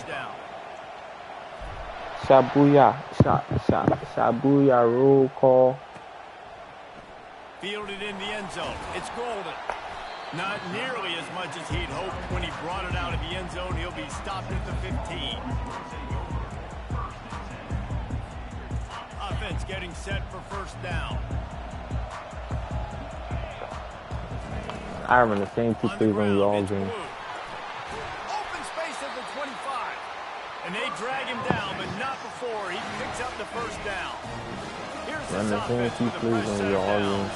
first down. Shabuya, Shabuya roll call. Fielded in the end zone. It's Golden. Not nearly as much as he'd hoped when he brought it out of the end zone. He'll be stopped at the 15. Offense getting set for first down. I remember the same two plays when we all game. Open space at the 25. And they drag him down, but not before he picks up the first down. Here's this offense with a fresh set of downs.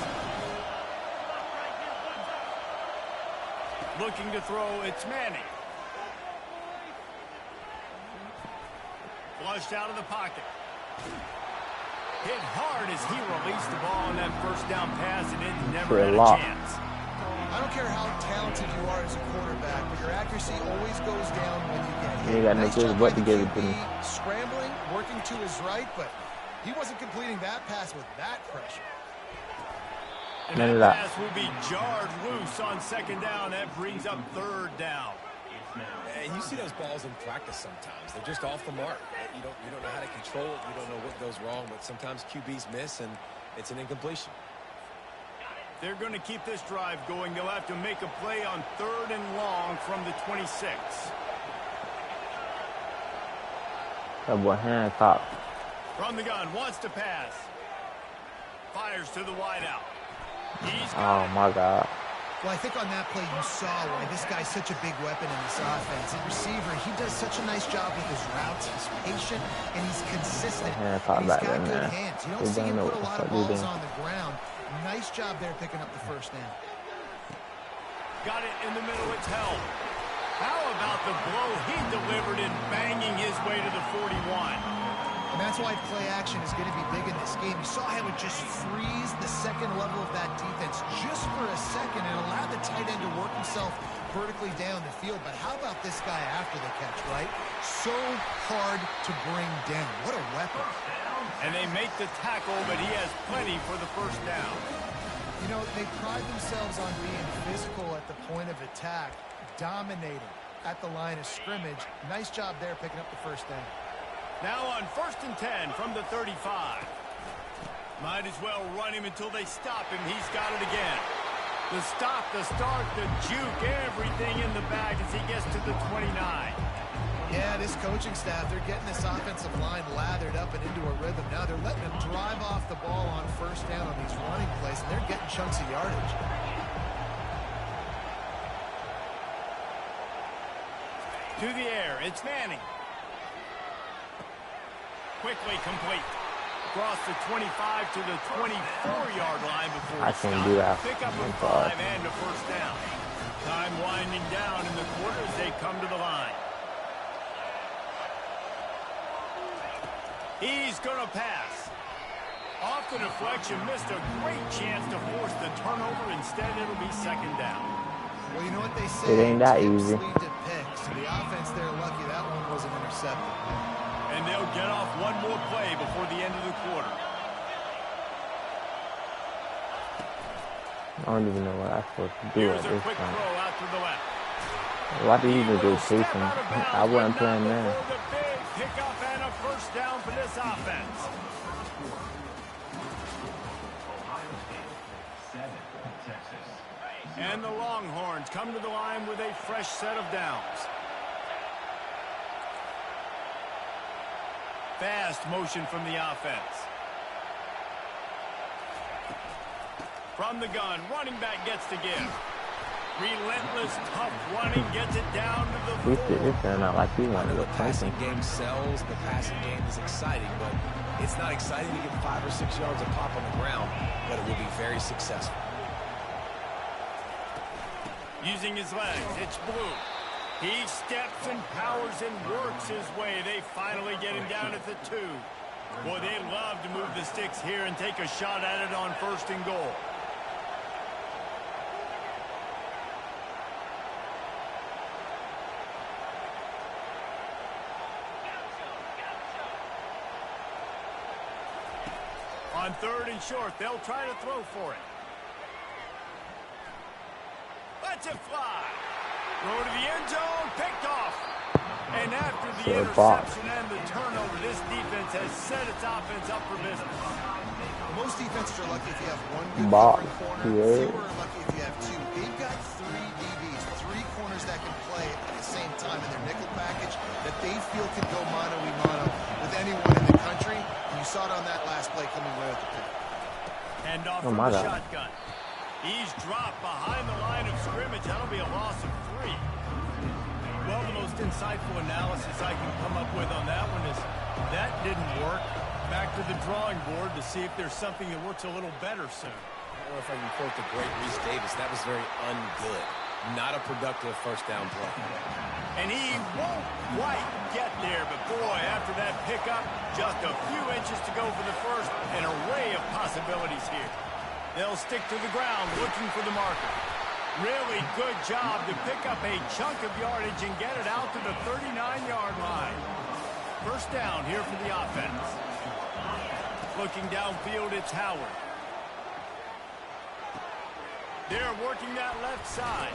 Looking to throw, it's Manning. Flushed out of the pocket. Hit hard as he released the ball on that first down pass, and it never had a chance. I don't care how talented you are as a quarterback, but your accuracy always goes down when you get hit. You got no choice but to give it to him. Scrambling, working to his right, but he wasn't completing that pass with that pressure. And that pass will be jarred loose on second down. That brings up third down. And you see those balls in practice sometimes. They're just off the mark. You don't know how to control it. You don't know what goes wrong, but sometimes QBs miss, and it's an incompletion. They're going to keep this drive going. They'll have to make a play on third and long from the 26. That boy hand top. From the gun, wants to pass. Fires to the wideout. Oh my God. Well, I think on that play you saw why this guy's such a big weapon in this offense. The receiver, he does such a nice job with his routes. He's patient and he's consistent. And he's got good hands. You don't see him put a lot of balls on the ground. Nice job there picking up the first down. Got it in the middle. It's held. How about the blow he delivered in banging his way to the 41? And that's why play action is going to be big in this game. You saw how it just freeze the second level of that defense just for a second and allowed the tight end to work himself vertically down the field. But how about this guy after the catch, right? So hard to bring down. What a weapon. And they make the tackle, but he has plenty for the first down. You know, they pride themselves on being physical at the point of attack, dominating at the line of scrimmage. Nice job there picking up the first down. Now on 1st and 10 from the 35. Might as well run him until they stop him. He's got it again. The stop, the start, the juke, everything in the bag as he gets to the 29. Yeah, this coaching staff, they're getting this offensive line lathered up and into a rhythm. Now they're letting them drive off the ball on first down on these running plays, and they're getting chunks of yardage. To the air, it's Manning. Quickly complete. Across the 25 to the 24-yard line before I can't do that. Pick up a 5 and a first down. Time winding down in the quarter as they come to the line. He's going to pass. Off the deflection, missed a great chance to force the turnover. Instead, it'll be second down. Well, you know what they say? It ain't that easy. Lead to picks. So the offense, they're lucky that one wasn't intercepted. And they'll get off one more play before the end of the quarter. I don't even know what I'm supposed to do Here's at this a quick point. throw out to the left. Why did you even go chasing? I wasn't playing there. Pick up and a first down for this offense. And the Longhorns come to the line with a fresh set of downs. Fast motion from the offense. From the gun, running back gets to give. Relentless, tough running, gets it down to the 4. It turned out like he wanted The to passing game sells. The passing game is exciting, but it's not exciting to get 5 or 6 yards of pop on the ground, but it will be very successful. Using his legs, it's Blue. He steps and powers and works his way. They finally get him down at the 2. Boy, they love to move the sticks here and take a shot at it on 1st and goal. On 3rd and short, they'll try to throw for it. Lets it fly. Throw to the end zone, picked off. And after the So box. interception and the turnover, this defense has set its offense up for business. Most defenses are lucky if you have one good Box. covering corner. Yeah. Fewer are lucky if you have two. They've got three DBs, three corners that can play at the same time in their nickel package that they feel can go mano-a-mano with anyone in the country. And you saw it on that last play coming right at the pick. And off Oh, from my the God. shotgun. He's dropped behind the line of scrimmage. That'll be a loss of 3. Well, the most insightful analysis I can come up with on that one is that didn't work. Back to the drawing board to see if there's something that works a little better soon. I don't know if I can quote the great Reese Davis. That was very ungood. Not a productive first down play. And he won't quite get there, but boy, after that pickup, just a few inches to go for the first. An array of possibilities here. They'll stick to the ground looking for the marker. Really good job to pick up a chunk of yardage and get it out to the 39-yard line. First down here for the offense. Looking downfield, it's Howard. They're working that left side.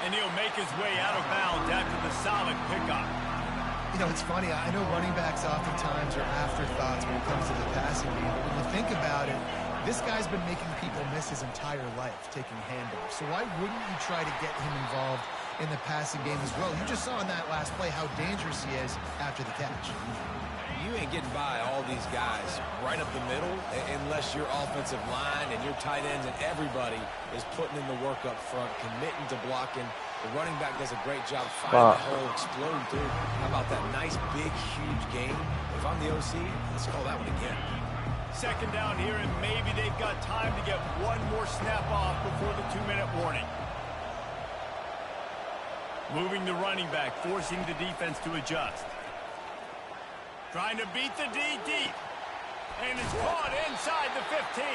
And he'll make his way out of bounds after the solid pickup. You know, it's funny. I know running backs oftentimes are afterthoughts when it comes to the passing game. But when you think about it, this guy's been making people miss his entire life taking handoffs. So why wouldn't you try to get him involved in the passing game as well? You just saw in that last play how dangerous he is after the catch. You ain't getting by all these guys right up the middle unless your offensive line and your tight ends and everybody is putting in the work up front, committing to blocking. The running back does a great job finding the hole, exploding through. How about that nice, big, huge game? If I'm the OC, let's call that one again. Second down here, and maybe they've got time to get one more snap off before the 2-minute warning. Moving the running back, forcing the defense to adjust. Trying to beat the D deep. And it's caught inside the 15.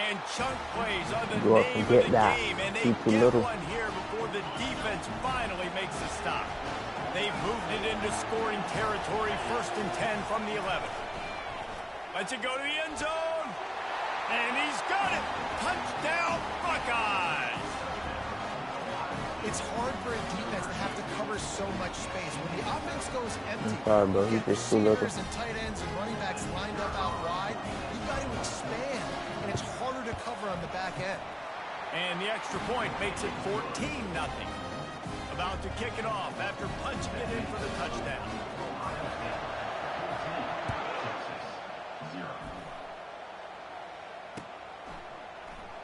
And chunk plays are the name of the game. And they get one here before the defense finally makes a stop. They've moved it into scoring territory, 1st and 10 from the 11. Lets it go to the end zone. And he's got it. Touchdown, Buckeyes. It's hard for a defense to have to cover so much space. When the offense goes empty, sorry, bro. you get receivers and tight ends and running backs lined up out wide, you've got to expand, and it's harder to cover on the back end. And the extra point makes it 14-0. About to kick it off after punching it in for the touchdown.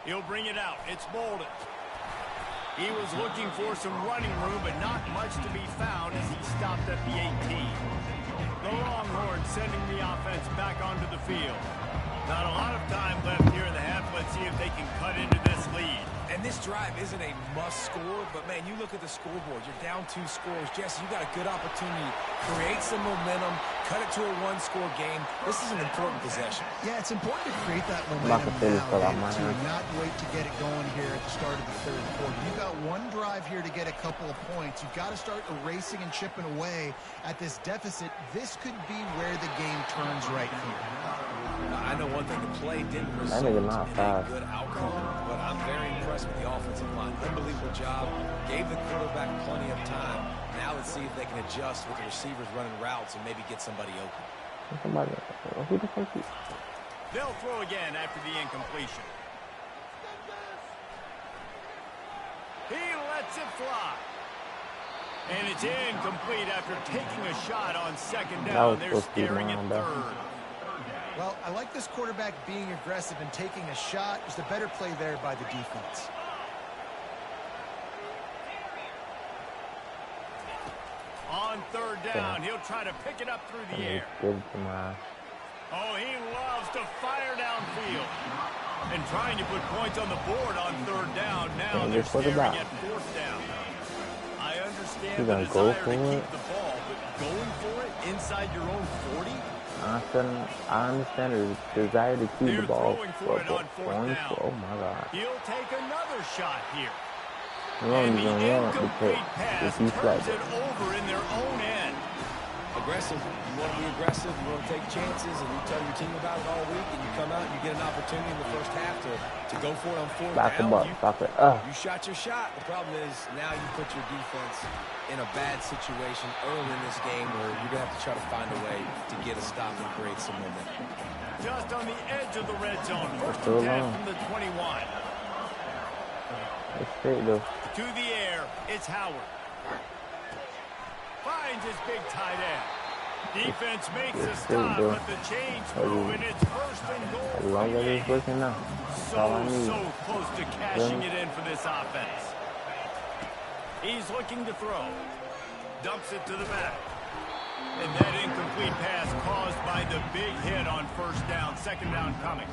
He'll bring it out. It's Bolden. He was looking for some running room, but not much to be found as he stopped at the 18. The Longhorns sending the offense back onto the field. Not a lot of time left here in the half. Let's see if they can cut into this lead. And this drive isn't a must score, but, man, you look at the scoreboard. You're down 2 scores. Jesse, you got a good opportunity. Create some momentum. Cut it to a 1-score game. This is an important possession. Yeah, it's important to create that momentum now, to not wait to get it going here at the start of the 3rd quarter. You've got one drive here to get a couple of points. You've got to start erasing and chipping away at this deficit. This could be where the game turns right here. I know one thing, the play didn't result in a good outcome, but I'm very impressed with the offensive line. Unbelievable job. Gave the quarterback plenty of time. Now let's see if they can adjust with the receivers running routes and maybe get somebody open. Who the fuck is? They'll throw again after the incompletion. He lets it fly. And it's incomplete after taking a shot on 2nd down. They're scaring it 3rd. Well, I like this quarterback being aggressive and taking a shot. Just a better play there by the defense. On 3rd down, he'll try to pick it up through the air. Oh, he loves to fire downfield. And trying to put points on the board on 3rd down. Now they're staring at 4th down. I understand the desire to keep the ball, but going for it inside your own 40? I understand the desire to keep the ball. Oh my God. He'll take another shot here. And the incomplete pass turns it over in their own end. A aggressive. You want to be aggressive. You want to take chances, and you tell your team about it all week, and you come out and you get an opportunity in the first half to go for it on fourth down. You shot your shot. The problem is now you put your defense in a bad situation early in this game where you're going to have to try to find a way to get a stop and create some momentum. Just on the edge of the red zone. First and 10 from the 21. It's straight though. To the air, it's Howard. Finds his big tight end. Defense makes a stop, but the chains move, and it's first and goal. As long as it's working now. So close to cashing it in for this offense. He's looking to throw. Dumps it to the back. And that incomplete pass caused by the big hit on first down. Second down coming.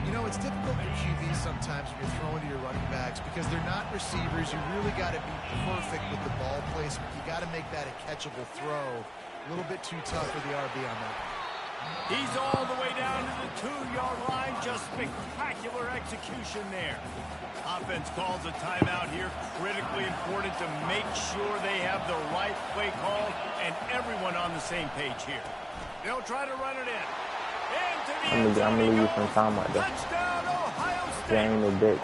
You know, it's difficult for QBs sometimes when you're throwing to your running backs because they're not receivers. You really got to be perfect with the ball placement. You got to make that a catchable throw. A little bit too tough for the RB on that. He's all the way down to the 2-yard line. Just spectacular execution there. Offense calls a timeout here. Critically important to make sure they have the right play call and everyone on the same page here. They'll try to run it in. I'm gonna leave you some time out there. It ain't a bit.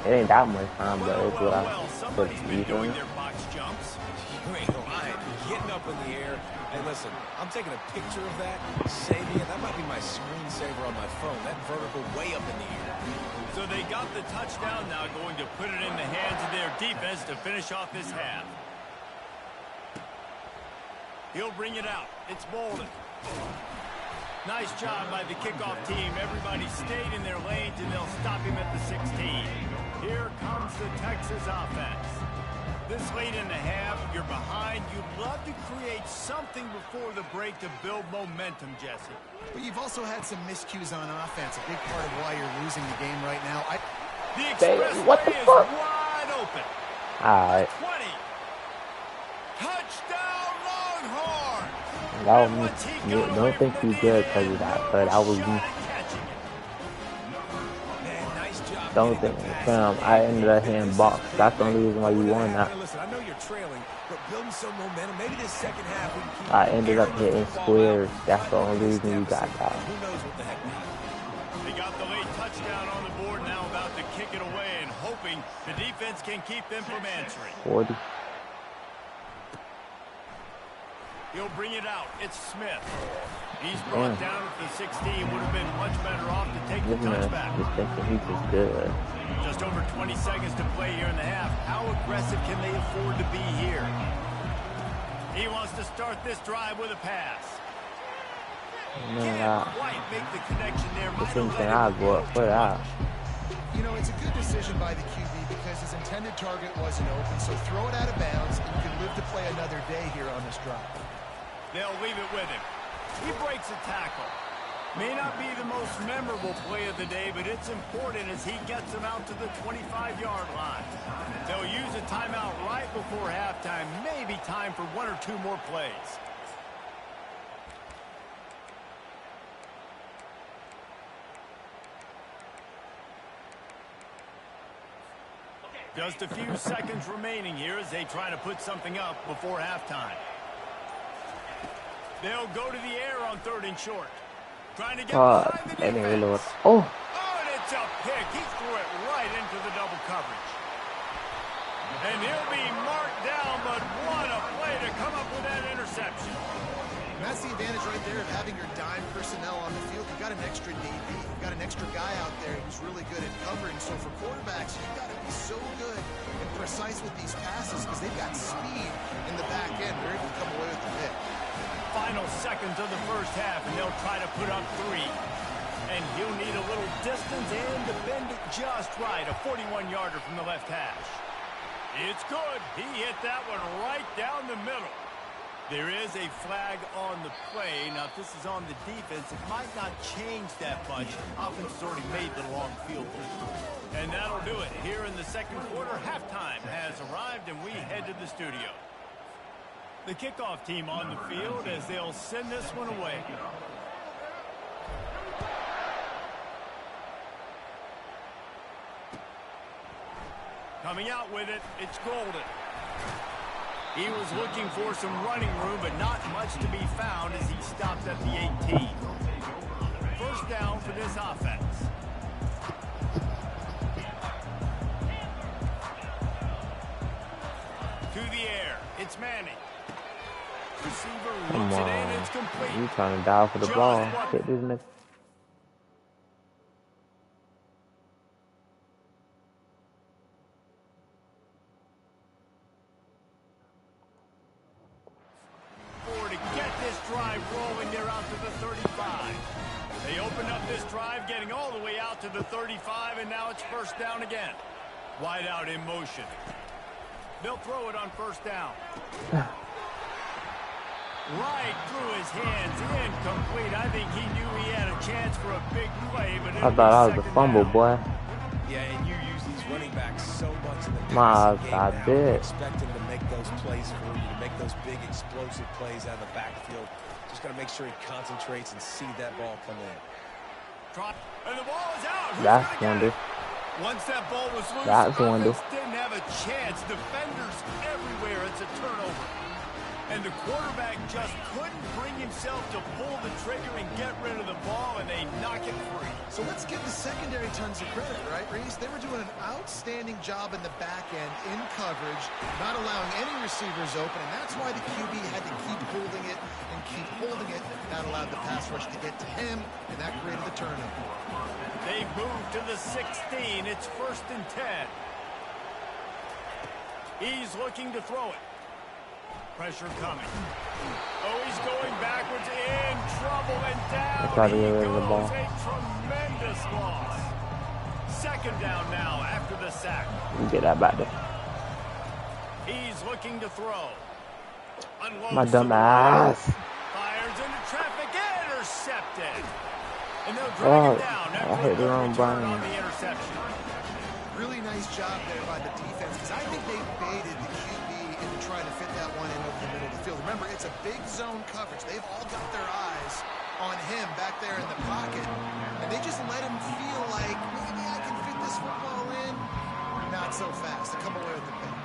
It ain't that much time, but it's what I put you feel me? You ain't lying. Getting up in the air. Hey, listen, I'm taking a picture of that, saving it. That might be my screensaver on my phone. That vertical way up in the air. So they got the touchdown now, going to put it in the hands of their defense to finish off this half. He'll bring it out. It's Bolden. Nice job by the kickoff team. Everybody stayed in their lanes, and they'll stop him at the 16. Here comes the Texas offense. This late in the half, you're behind. You'd love to create something before the break to build momentum, Jesse. But you've also had some miscues on offense. A big part of why you're losing the game right now. The expressway is wide open. All right. 20. Touchdown, Longhorns. Don't think you good because of that, but I was. Don't think, fam. I ended up hitting box. That's the only reason why you won that. Listen, I know you're trailing, but building some momentum. Maybe this second half we can keep. I ended up hitting squares. That's the only reason you got that. Who knows what the heck? They got the late touchdown on the board. Now about to kick it away and hoping the defense can keep them from answering. 40. He'll bring it out. It's Smith. He's brought down at the 16. Would have been much better off to take the touchback. Just thinking he's just good. Just over 20 seconds to play here in the half. How aggressive can they afford to be here? He wants to start this drive with a pass. Can't quite make the connection there. I'll go up for that. You know, it's a good decision by the QB because his intended target wasn't open, so throw it out of bounds, and you can live to play another day here on this drive. They'll leave it with him. He breaks a tackle. May not be the most memorable play of the day, but it's important as he gets them out to the 25-yard line. They'll use a timeout right before halftime. Maybe time for one or two more plays. Just a few seconds remaining here as they try to put something up before halftime. They'll go to the air on 3rd and short. Trying to get behind the defense. Oh, and it's a pick. He threw it right into the double coverage. And he'll be marked down, but what a play to come up with that interception. And that's the advantage right there of having your dime personnel on the field. You've got an extra DB. You've got an extra guy out there who's really good at covering. So for quarterbacks, you've got to be so good and precise with these passes because they've got speed in the back end. They're able to come away with the pick. Final seconds of the first half, and they'll try to put up 3. And he'll need a little distance and to bend it just right. A 41-yarder from the left hash. It's good. He hit that one right down the middle. There is a flag on the play. Now, if this is on the defense, it might not change that much. Offense has already made the long field goal. And that'll do it. Here in the second quarter, halftime has arrived, and we head to the studio. The kickoff team on the field as they'll send this one away. Coming out with it, it's Golden. He was looking for some running room, but not much to be found as he stopped at the 18. First down for this offense. To the air. It's Manning. Receiver looks it in. It's complete. You trying to dial for the ball. Hit this nigga. To get this drive rolling, they're out to the 35. They opened up this drive, getting all the way out to the 35, and now it's first down again. Wide out in motion. They'll throw it on first down. Right through his hands, incomplete. I think he knew he had a chance for a big play, but I thought I was a fumble, boy. Yeah, and you use these running backs so much in the I passing game now. did. Expect him to make those plays for you, to make those big explosive plays out of the backfield. Just got to make sure he concentrates and see that ball come in. And the ball is out. That's wonder. Once that ball was loose, That's wonder. didn't have a chance. Defenders everywhere. It's a turnover. And the quarterback just couldn't bring himself to pull the trigger and get rid of the ball, and they knock it free. So let's give the secondary tons of credit, right, Reese? They were doing an outstanding job in the back end, in coverage, not allowing any receivers open, and that's why the QB had to keep holding it and keep holding it. That allowed the pass rush to get to him, and that created the turnover. They move to the 16. It's 1st and 10. He's looking to throw it. Pressure coming. Oh, he's going backwards, in trouble, and down he goes. A tremendous loss. Second down now after the sack. You get that back there. He's looking to throw. Unloads my dumb ass. Fires into traffic, intercepted. And they'll drag it down. I hit the wrong button. On the interception. Really nice job there by the defense, because I think they baited the QB into trying to fit that one in over the middle of the field. Remember, it's a big zone coverage. They've all got their eyes on him back there in the pocket, and they just let him feel like, maybe I can fit this football in. Not so fast. They come away with the pick.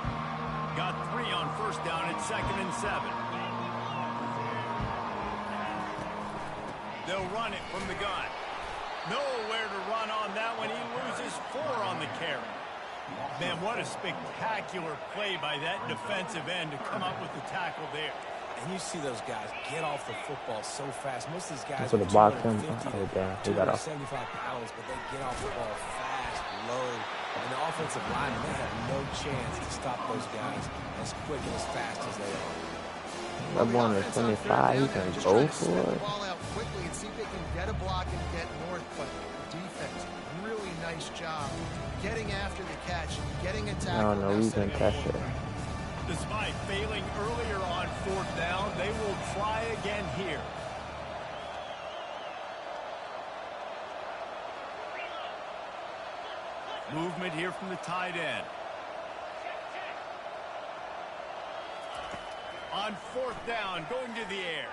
Got 3 on first down. It's 2nd and 7. They'll run it from the gun. Nowhere to run on that one. He loses 4 on the carry. Man, what a spectacular play by that defensive end to come up with the tackle there. And you see those guys get off the football so fast. Most of these guys for the are box him. 275 pounds, but they get off the ball fast, low. And the offensive linemen, they have no chance to stop those guys as quick and as fast as they are. That one is 25. He can go for it. Quickly and see if they can get a block and get north, but defense, really nice job getting after the catch, getting a tackle. No, we can catch it. Despite failing earlier on 4th down, they will try again here. Movement here from the tight end. On 4th down, going to the air.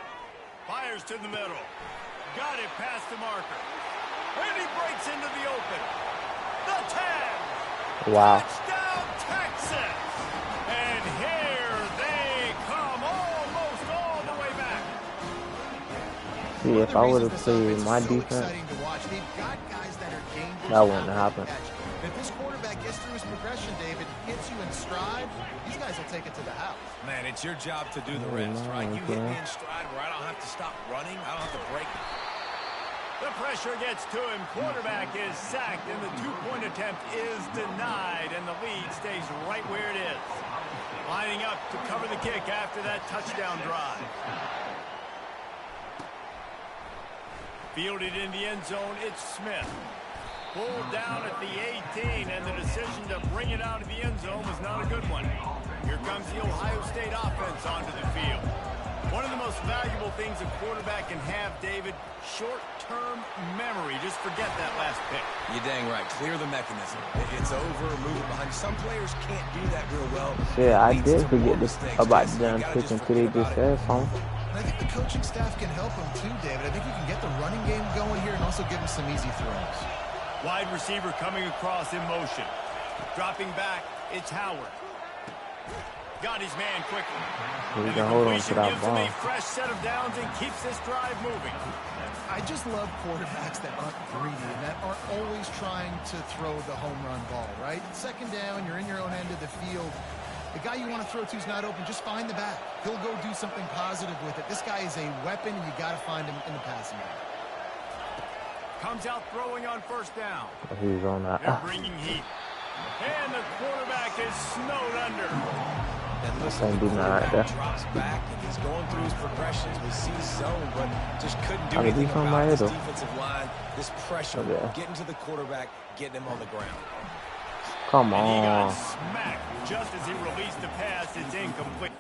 Fires to the middle. Got it past the marker. And he breaks into the open. The 10. Wow. Touchdown, Texas. And here they come almost all the way back. See, if I would have played my defense, that wouldn't happen. If this quarterback gets through his progression, David, hits you in stride, these guys will take it to the house. Man, it's your job to do the rest, right? You hit me in stride where I don't have to stop running. I don't have to break. The pressure gets to him. Quarterback is sacked, and the 2-point attempt is denied, and the lead stays right where it is. Lining up to cover the kick after that touchdown drive. Fielded in the end zone, it's Smith. Pulled down at the 18, and the decision to bring it out of the end zone was not a good one. Here comes the Ohio State offense onto the field. One of the most valuable things a quarterback can have, David, short-term memory. Just forget that last pick. You're dang right. Clear the mechanism. It's over, move it behind. Some players can't do that real well. Yeah, I did forget about the damn pick until they just said something. And I think the coaching staff can help him too, David. I think you can get the running game going here and also give him some easy throws. Wide receiver coming across in motion. Dropping back, it's Howard. got his man quickly. We And can the hold on to completion that gives him ball. a fresh set of downs and keeps this drive moving. I just love quarterbacks that aren't greedy and that aren't always trying to throw the home run ball, right? Second down, you're in your own end of the field. The guy you want to throw to is not open. Just find the back. He'll go do something positive with it. This guy is a weapon, and you got to find him in the passing game. Comes out throwing on first down. He's on that. They're bringing heat. And the quarterback is snowed under. And listen, the quarterback drops back, and he's going through his progressions. We see zone, but just couldn't do anything about this defensive line. This pressure, getting to the quarterback, getting him on the ground. Come on. And he got smacked just as he released the pass. It's incomplete.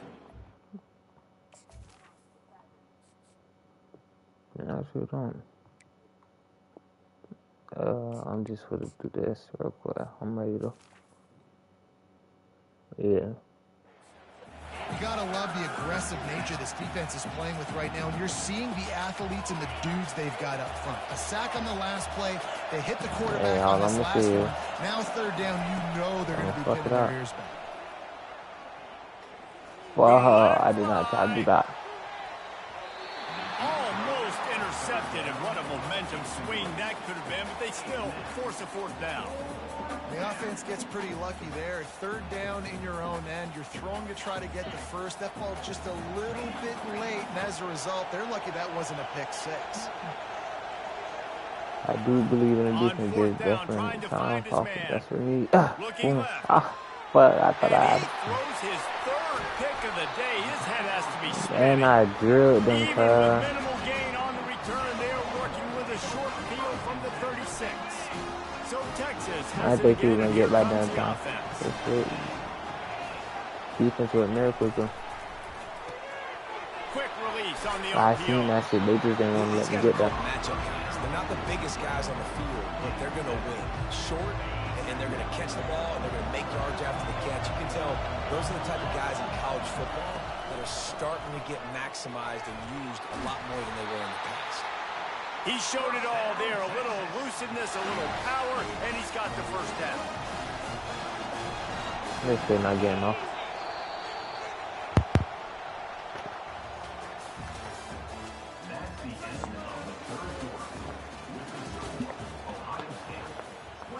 Yeah, shoot on. I'm just gonna do this real quick. I'm ready to. Yeah. You got to love the aggressive nature this defense is playing with right now. And you're seeing the athletes and the dudes they've got up front. A sack on the last play. They hit the quarterback on this last one. Now third down, you know they're going to be pinning their ears back. Well, I did not try to do that. Almost intercepted, and what a momentum swing that could have been, but they still force a fourth down. The offense gets pretty lucky there. Third down in your own end. You're throwing to try to get the first. That ball just a little bit late, and as a result, they're lucky that wasn't a pick six. I do believe in the defense is different times off. That's for me. But I thought I had. He throws his third pick of the day. His head has to be spinning. And I drilled them. Even with minimal gain on the return, they are working with a short field from the 36. So Texas has I think he's going to get back downtown. Defense with miracles. Quick release on the I seen that shit. They just didn't want to let me get that. Matchup guys. They're not the biggest guys on the field, but they're going to win. Short, and they're going to catch the ball, and they're going to make yards after the catch. You can tell those are the type of guys in college football that are starting to get maximized and used a lot more than they were in the past. He showed it all there. A little elusiveness, a little power, and he's got the first down. They're still not getting off.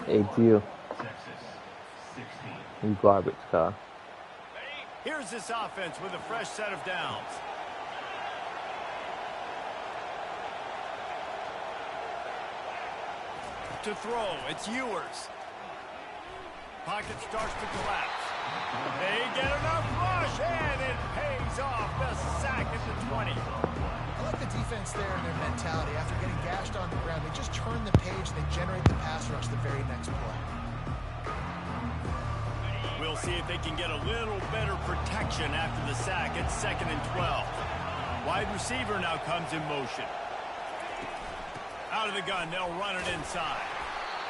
Hey, Gio. You garbage, car. Here's this offense with a fresh set of downs. To throw, it's Ewers. Pocket starts to collapse. They get enough rush, and it pays off. The sack at the 20. I like the defense there and their mentality. After getting gashed on the ground, they just turn the page and they generate the pass rush the very next play. We'll see if they can get a little better protection after the sack. It's 2nd and 12. Wide receiver now comes in motion. Out of the gun, they'll run it inside.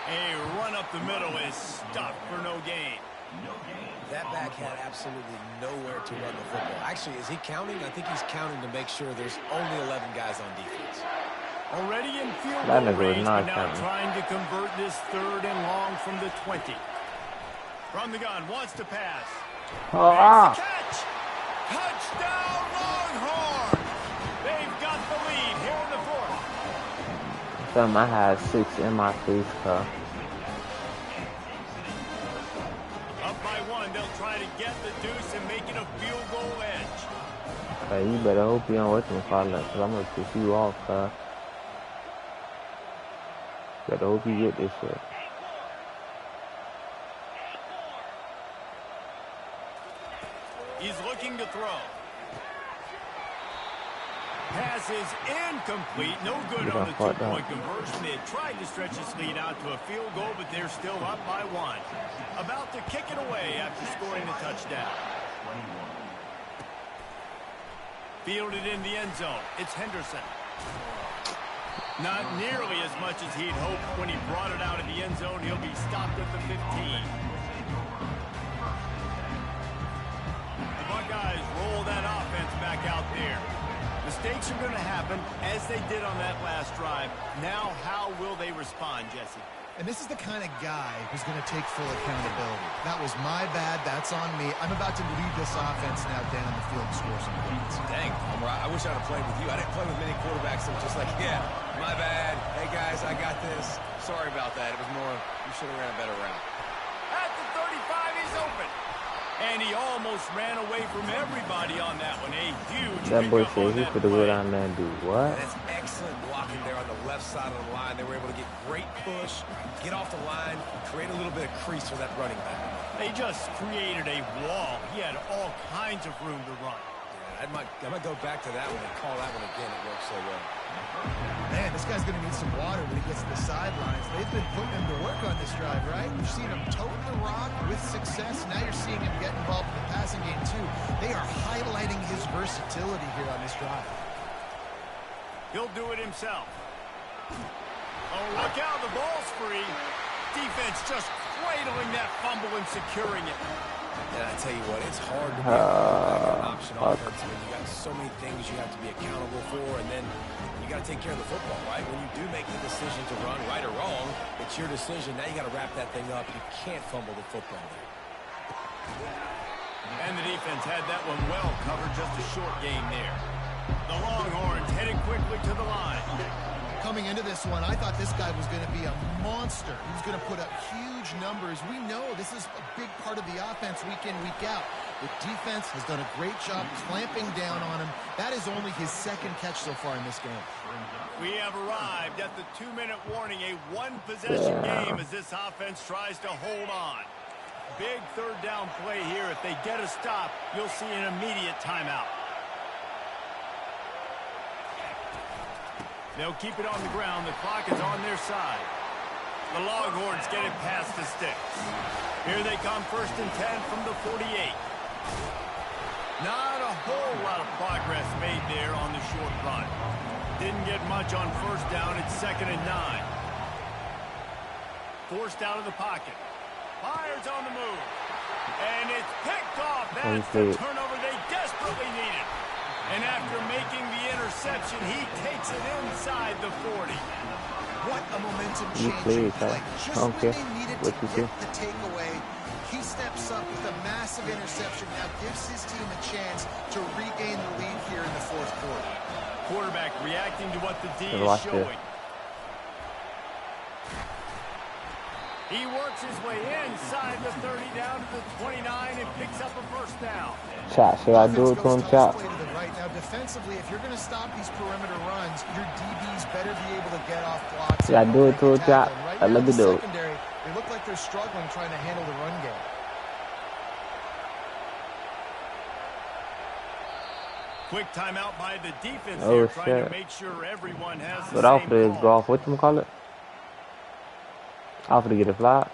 A run up the middle is stuffed for no gain. That back had absolutely nowhere to run the football. Actually, is he counting? I think he's counting to make sure there's only 11 guys on defense. Already in field goal range, but now trying to convert this 3rd and long from the 20. From the gun, wants to pass. Makes the catch. Touchdown, Longhorns. They've got the lead here in the 4th. I had 6 in my face, car. Up by 1, they'll try to get the deuce and make it a field goal edge. Hey, you better hope you don't let them call that, because I'm going to piss you off, car. Better hope you get this shit. He's looking to throw. Pass is incomplete. No good on the 2-point conversion. They had tried to stretch this lead out to a field goal, but they're still up by 1. About to kick it away after scoring the touchdown. Fielded in the end zone. It's Henderson. Not nearly as much as he'd hoped when he brought it out of the end zone. He'll be stopped at the 15. The Buckeyes roll that offense back out there. Mistakes are going to happen, as they did on that last drive. Now, how will they respond, Jesse? And this is the kind of guy who's going to take full accountability. That was my bad. That's on me. I'm about to lead this offense now down the field and score some points. Dang, I wish I'd have played with you. I didn't play with many quarterbacks that were just like, yeah, my bad. Hey, guys, I got this. Sorry about that. It was more, you should have ran a better route. At the 35, he's open. And he almost ran away from everybody on that one. A huge That boy pickup on said he that could go play. down there and do what? That's excellent blocking there on the left side of the line. They were able to get great push, get off the line, create a little bit of crease for that running back. They just created a wall. He had all kinds of room to run. Yeah, I might go back to that one and call that one again. It worked so well. Man, this guy's going to need some water when he gets to the sidelines. They've been putting him to work on this drive, right? We've seen him tote the rock with success. Now you're seeing him get involved in the passing game, too. They are highlighting his versatility here on this drive. He'll do it himself. Oh, look out. The ball's free. Defense just cradling that fumble and securing it. And I tell you what, it's hard to be an option offensively. You got so many things you have to be accountable for, and then you got to take care of the football, right? When you do make the decision to run, right or wrong, it's your decision. Now you got to wrap that thing up. You can't fumble the football there. And the defense had that one well covered. Just a short game there. The Longhorns headed quickly to the line. Coming into this one, I thought this guy was going to be a monster. He was going to put up huge numbers. We know this is a big part of the offense week in, week out. The defense has done a great job clamping down on him. That is only his second catch so far in this game. We have arrived at the 2-minute warning, a one-possession game as this offense tries to hold on. Big third down play here. If they get a stop, you'll see an immediate timeout. They'll keep it on the ground. The clock is on their side. The Longhorns get it past the sticks. Here they come, 1st and 10 from the 48. Not a whole lot of progress made there on the short run. Didn't get much on 1st down. It's 2nd and 9. Forced out of the pocket. Fires on the move. And it's picked off. That's the turnover they desperately needed. And after making the interception, he takes it inside the 40. What a momentum change. Like just when they needed to get the takeaway, he steps up with a massive interception. Now gives his team a chance to regain the lead here in the 4th quarter. Quarterback reacting to what the D is showing. He works his way inside the 30 down to the 29 and picks up a 1st down. Chat, should I do it to him, chat? Now, defensively, if you're going to stop these perimeter runs, your DBs better be able to get off blocks. Should I do it to him, chat? Right Let me do it. They look like they're struggling trying to handle the run game. Quick timeout by the defense here, trying to make sure everyone has the same ball. But golf, what you call it? Offer to get a fly.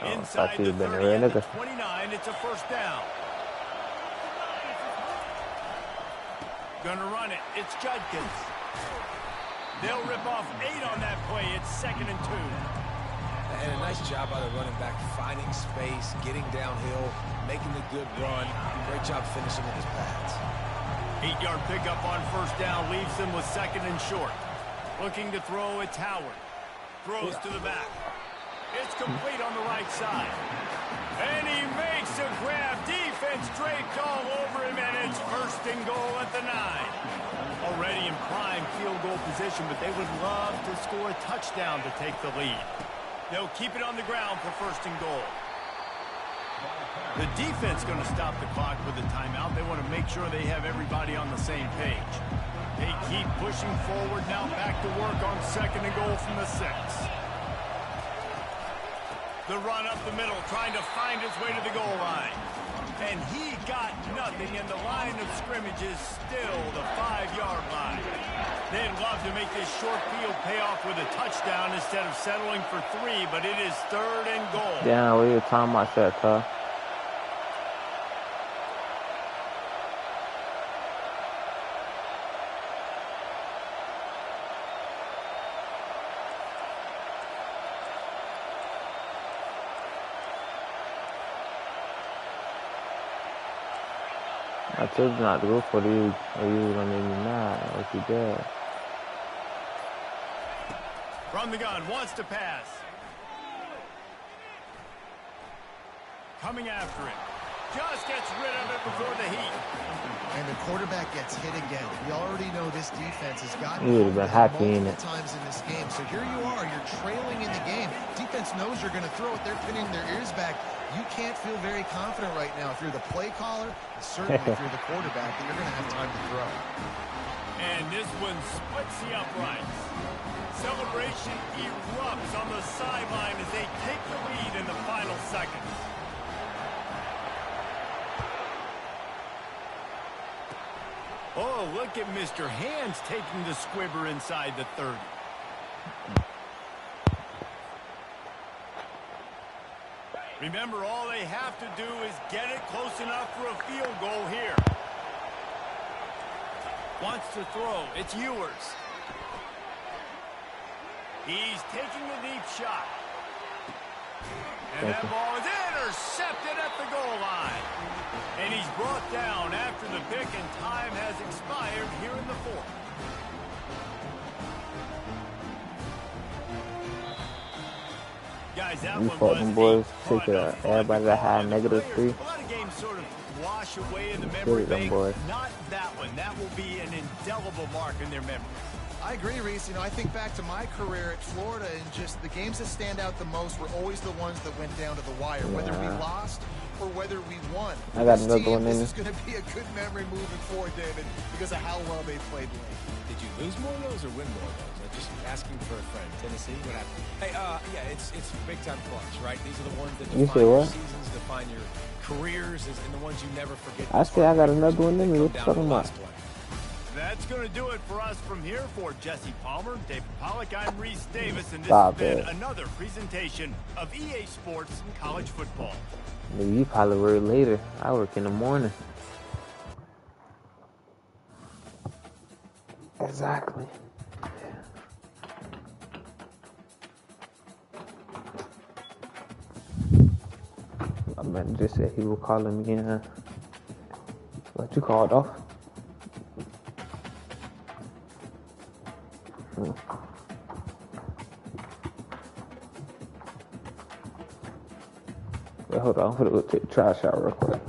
Inside the 30 and the 29, it's a 1st down. Gonna run it. It's Judkins. They'll rip off 8 on that play. It's 2nd and 2. And a nice job by the running back, finding space, getting downhill, making the good run. Great job finishing with his pads. 8-yard pickup on 1st down leaves him with 2nd and short. Looking to throw, it's Howard. Throws to the back. It's complete on the right side. And he makes a grab. Defense draped all over him, and it's 1st and goal at the 9. Already in prime field goal position, but they would love to score a touchdown to take the lead. They'll keep it on the ground for 1st and goal. The defense going to stop the clock with a timeout. They want to make sure they have everybody on the same page. They keep pushing forward now, back to work on 2nd and goal from the 6. The run up the middle, trying to find his way to the goal line. And he got nothing, and the line of scrimmage is still the 5-yard line. They'd love to make this short field pay off with a touchdown instead of settling for 3, but it is 3rd and goal. Yeah, we were talking about that, huh? I told you not to go for these, or you were gonna make me mad, or if you did. From the gun, wants to pass. Coming after it. Just gets rid of it before the heat. And the quarterback gets hit again. We already know this defense has gotten multiple times in this game. So here you are, you're trailing in the game. Defense knows you're going to throw it. They're pinning their ears back. You can't feel very confident right now if you're the play caller, and certainly if you're the quarterback, that you're going to have time to throw. And this one splits the uprights. Celebration erupts on the sideline as they take the lead in the final seconds. Oh, look at Mr. Hands taking the squibber inside the 30. Remember, all they have to do is get it close enough for a field goal here. Wants to throw. It's Ewers. He's taking a deep shot. And that ball is intercepted at the goal line. And he's brought down after the pick, and time has expired here in the fourth. Guys, that one was boys take everybody that had -3. A lot of games sort of wash away in the memory bank. Not that one. That will be an indelible mark in their memory. I agree, Reese. You know, I think back to my career at Florida, and just the games that stand out the most were always the ones that went down to the wire, whether we lost or whether we won. I got another one in. This is going to be a good memory moving forward, David, because of how well they played late. Did you lose more of those or win more of those? I'm just asking for a friend. Tennessee, what happened? Hey, yeah, it's big time clutch, right? These are the ones that define your seasons, define your careers, and the ones you never forget. I say I got another one in me. What you talking about? That's going to do it for us from here. For Jesse Palmer, David Pollack, I'm Reese Davis, and this has been another presentation of EA Sports College Football. You probably work later. I work in the morning. Exactly. My man just said he will call him again. What you called off? Wait, hold on. I'm gonna go take a trash out real quick.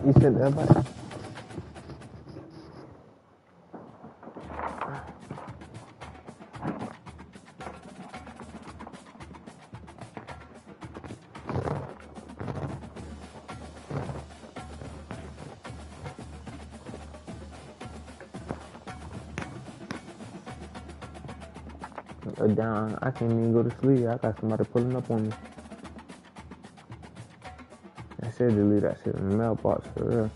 You said everybody? Down, I can't even go to sleep. I got somebody pulling up on me. I said delete that shit in the mailbox for real.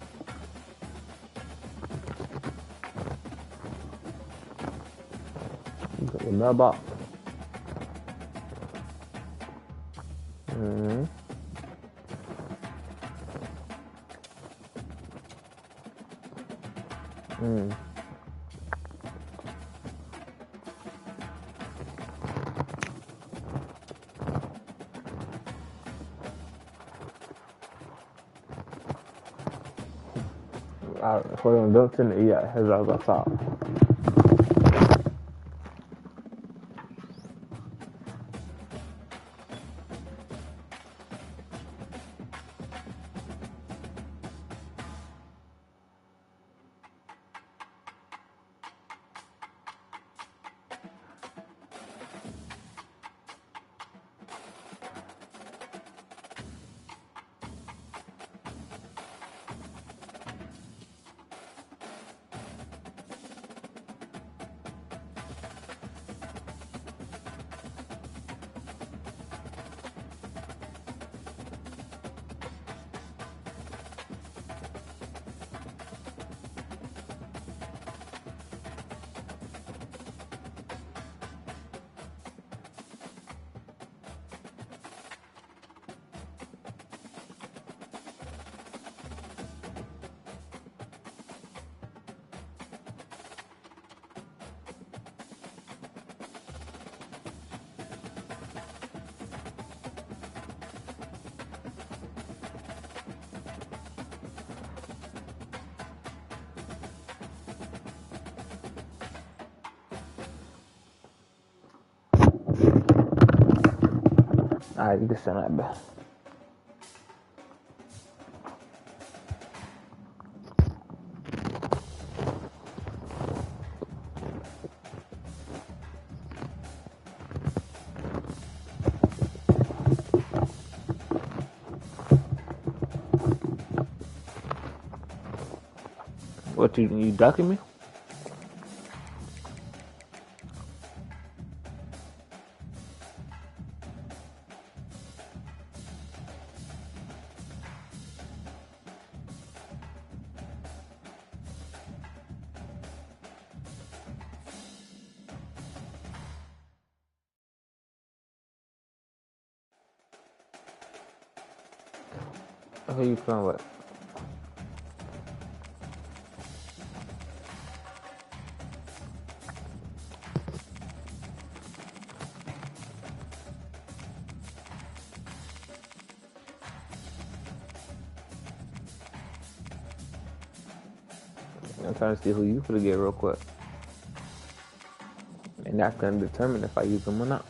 You got the mailbox. for them dunks in the his I saw. Alright, you can send that back. What, you ducking me? Who you playing with? I'm trying to see who you finna get real quick. And that's gonna determine if I use them or not.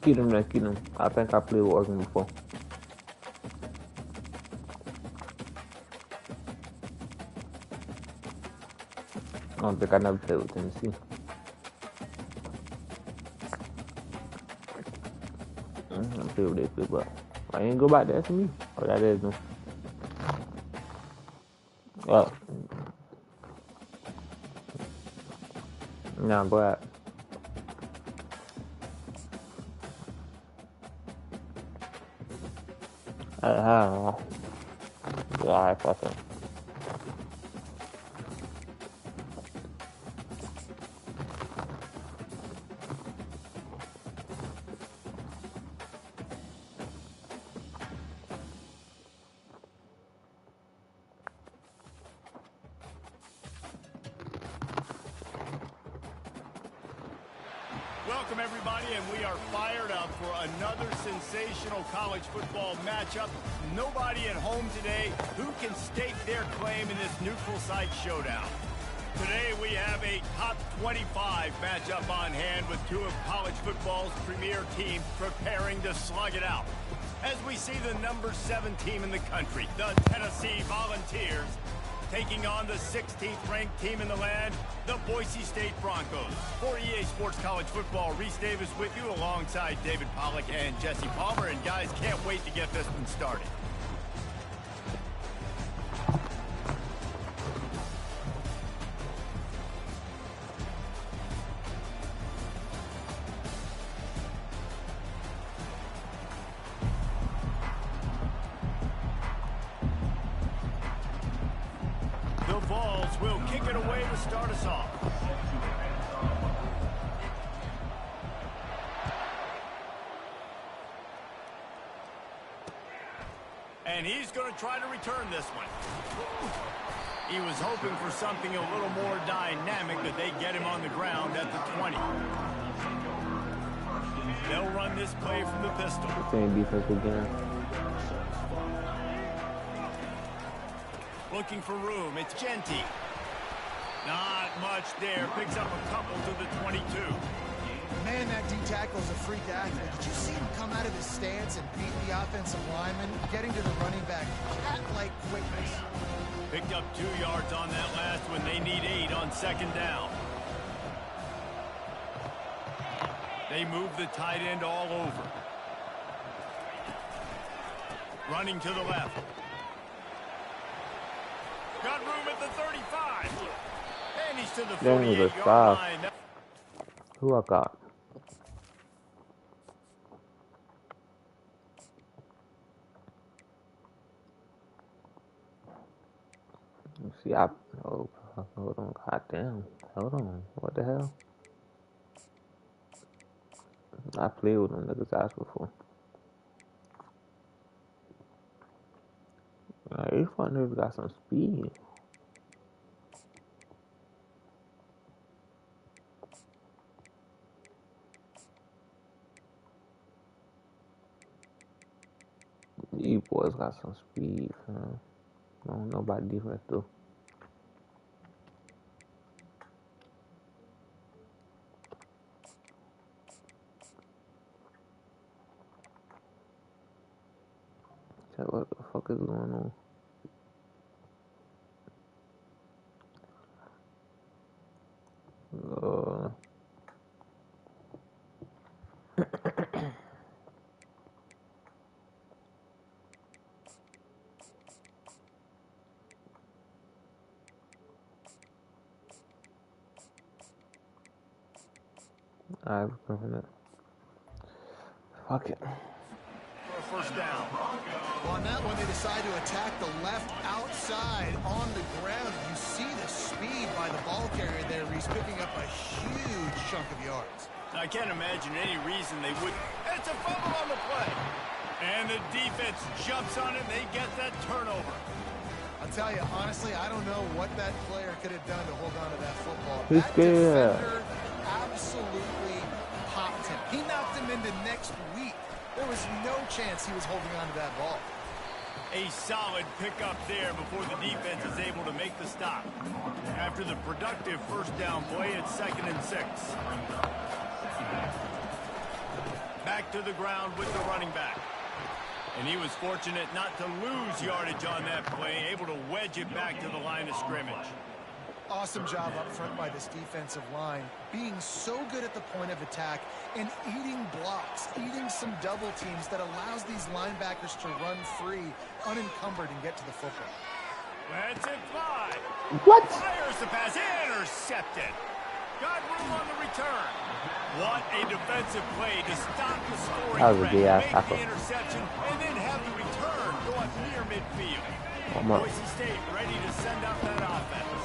Keep them. I think I played with Oregon before. I don't think I never played with Tennessee. I played with that, but I ain't go back to SMU. Oh, that is them. Oh. Nah, go ahead. I don't know. Alright, fuck it. Welcome, everybody, and we are fired up for another sensational college football matchup. Nobody at home today who can stake their claim in this neutral site showdown. Today, we have a top 25 matchup on hand with two of college football's premier teams preparing to slug it out. As we see the number 7 team in the country, the Tennessee Volunteers, taking on the 16th ranked team in the land, the Boise State Broncos. For EA Sports College Football, Reese Davis with you alongside David Pollack and Jesse Palmer. And guys, can't wait to get this one started. defense will kick it away to start us off. And he's going to try to return this one. He was hoping for something a little more dynamic, but they get him on the ground at the 20. They'll run this play from the pistol. Same defense again. Looking for room. It's Genti. Not much there. Picks up a couple to the 22. Man, that D tackle is a freak athlete. Did you see him come out of his stance and beat the offensive lineman, getting to the running back? Cat-like quickness. Picked up 2 yards on that last one. They need 8 on second down. They move the tight end all over. Running to the left. Got room at the 35. And he's to the 48-yard line. Who I got? See, oh, hold on, goddamn, hold on, what the hell? I played with them niggas ass before. These fucking niggas got some speed. These boys got some speed, man. I don't know about defense though. What the fuck is going on? I've covered it. Fuck it. For a first down. Well, on that one, they decide to attack the left outside on the ground. You see the speed by the ball carrier there. He's picking up a huge chunk of yards. I can't imagine any reason they would. It's a fumble on the play. And the defense jumps on it, and they get that turnover. I'll tell you, honestly, I don't know what that player could have done to hold on to that football. He's that scared. defender absolutely popped him. He knocked him into next week. There was no chance he was holding on to that ball. A solid pickup there before the defense is able to make the stop. After the productive first down play, it's 2nd and 6. Back to the ground with the running back. And he was fortunate not to lose yardage on that play, able to wedge it back to the line of scrimmage. Awesome job up front by this defensive line, being so good at the point of attack and eating blocks, eating some double teams that allows these linebackers to run free, unencumbered, and get to the football. That's it, fly. What? Fires the pass, intercepted. Got room on the return. What a defensive play to stop the scoring That was a threat, good ass make tackle. the interception, and then have the return go up near midfield. Boise State ready to send out that offense.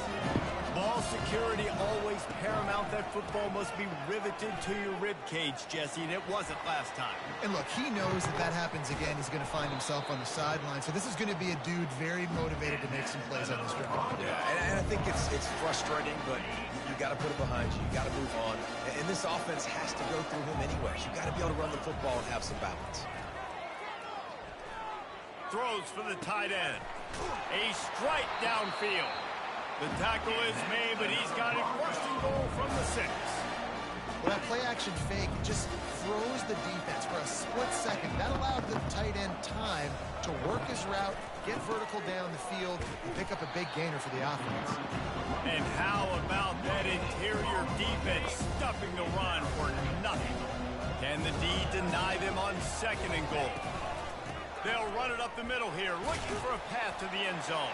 Ball security always paramount. That football must be riveted to your rib cage, Jesse, and it wasn't last time. And look, he knows that that happens again. He's going to find himself on the sideline. So this is going to be a dude very motivated to make some plays on this drive. Yeah, and I think it's frustrating, but you got to put it behind you. You got to move on. And this offense has to go through him anyways. You got to be able to run the football and have some balance. Throws for the tight end. A strike downfield. The tackle is made, but he's got it 1st and goal from the 6. Well, that play-action fake just froze the defense for a split second. That allowed the tight end time to work his route, get vertical down the field, and pick up a big gainer for the offense. And how about that interior defense stuffing the run for nothing? Can the D deny them on 2nd and goal? They'll run it up the middle here, looking for a path to the end zone.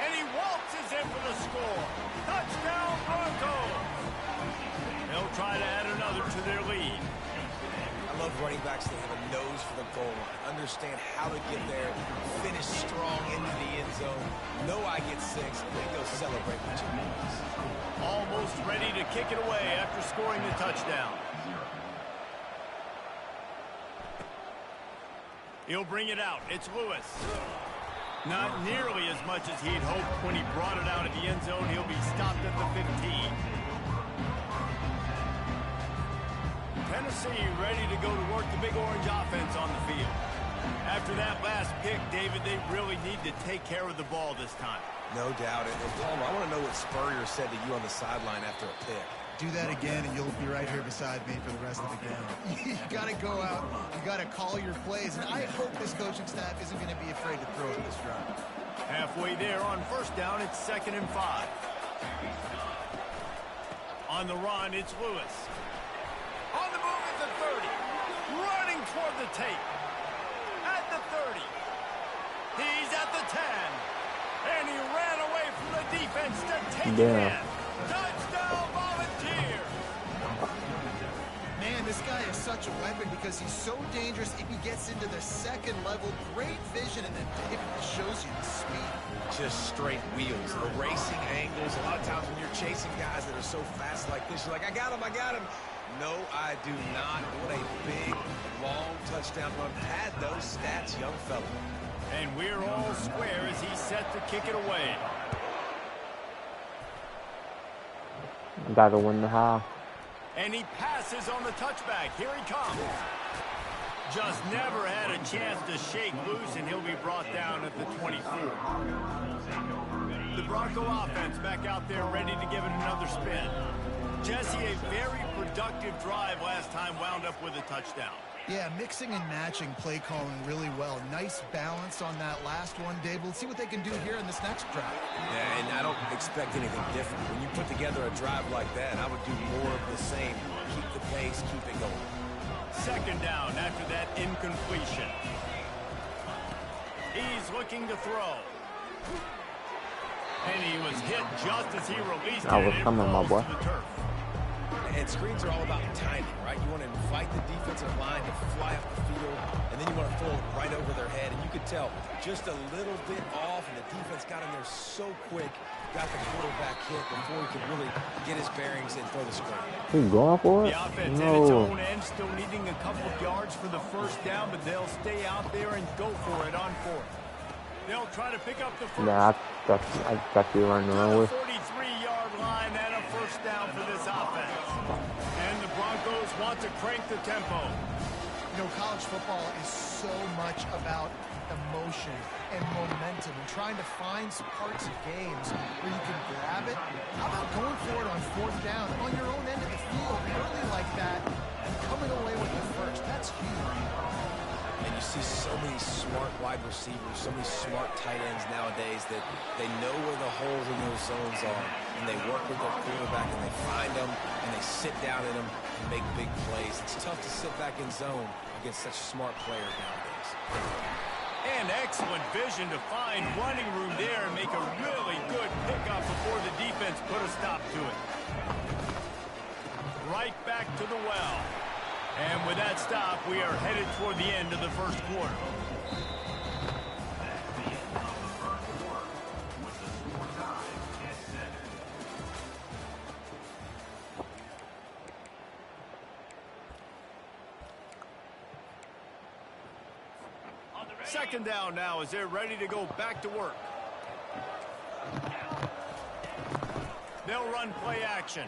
And he waltzes in for the score. Touchdown, Broncos! They'll try to add another to their lead. I love with running backs that have a nose for the goal line. Understand how to get there, finish strong into the end zone. Know I get 6, then go celebrate with your boys. Almost ready to kick it away after scoring the touchdown. He'll bring it out. It's Lewis. Not nearly as much as he'd hoped when he brought it out of the end zone. He'll be stopped at the 15. Tennessee ready to go to work the Big Orange offense on the field. After that last pick, David, they really need to take care of the ball this time. No doubt. And Palmer, I want to know what Spurrier said to you on the sideline after a pick. Do that again, and you'll be right here beside me for the rest of the game. You got to go out. You got to call your plays, and I hope this coaching staff isn't going to be afraid to throw it this drive. Halfway there on first down, it's 2nd and 5. On the run, it's Lewis. On the move at the 30. Running toward the tape. At the 30. He's at the 10. And he ran away from the defense to take it in. Touchdown, Volunteers! Man, this guy is such a weapon because he's so dangerous if he gets into the second level. Great vision, and then David shows you the speed. Just straight wheels, erasing angles. A lot of times when you're chasing guys that are so fast like this, you're like, I got him, I got him. No, I do not. What a big, long touchdown run. Pad those stats, young fella. And we're all square as he's set to kick it away. Gotta win the half. And he passes on the touchback. Here he comes. Just never had a chance to shake loose, and he'll be brought down at the 24. The Bronco offense back out there ready to give it another spin. Jesse, a very productive drive last time, wound up with a touchdown. Yeah, mixing and matching play calling really well. Nice balance on that last one, Dave. Let's see what they can do here in this next drive. Yeah, and I don't expect anything different. When you put together a drive like that, I would do more of the same. Keep the pace, keep it going. 2nd down after that incompletion. He's looking to throw. And he was hit just as he released it. I was coming, my boy. And screens are all about timing, right? You want to invite the defensive line to fly up the field, and then you want to throw it right over their head. And you could tell just a little bit off, and the defense got in there so quick, got the quarterback hit before he could really get his bearings and throw the screen. He's going for it? The offense at its own end, still needing a couple of yards for the first down, but they'll stay out there and go for it on 4th. They'll try to pick up the first. Yeah, I got you running around with. 43-yard line and a first down for this offense. And the Broncos want to crank the tempo. You know, college football is so much about emotion and momentum and trying to find some parts of games where you can grab it. How about going for it on 4th down on your own end of the field early like that and coming away with the first? That's huge. And you see so many smart wide receivers, so many smart tight ends nowadays that they know where the holes in those zones are, and they work with their quarterback, and they find them, and they sit down in them and make big plays. It's tough to sit back in zone against such smart players nowadays. And excellent vision to find running room there and make a really good pickup before the defense put a stop to it. Right back to the well. And with that stop, we are headed toward the end of the first quarter. Second down now as they're ready to go back to work. They'll run play action.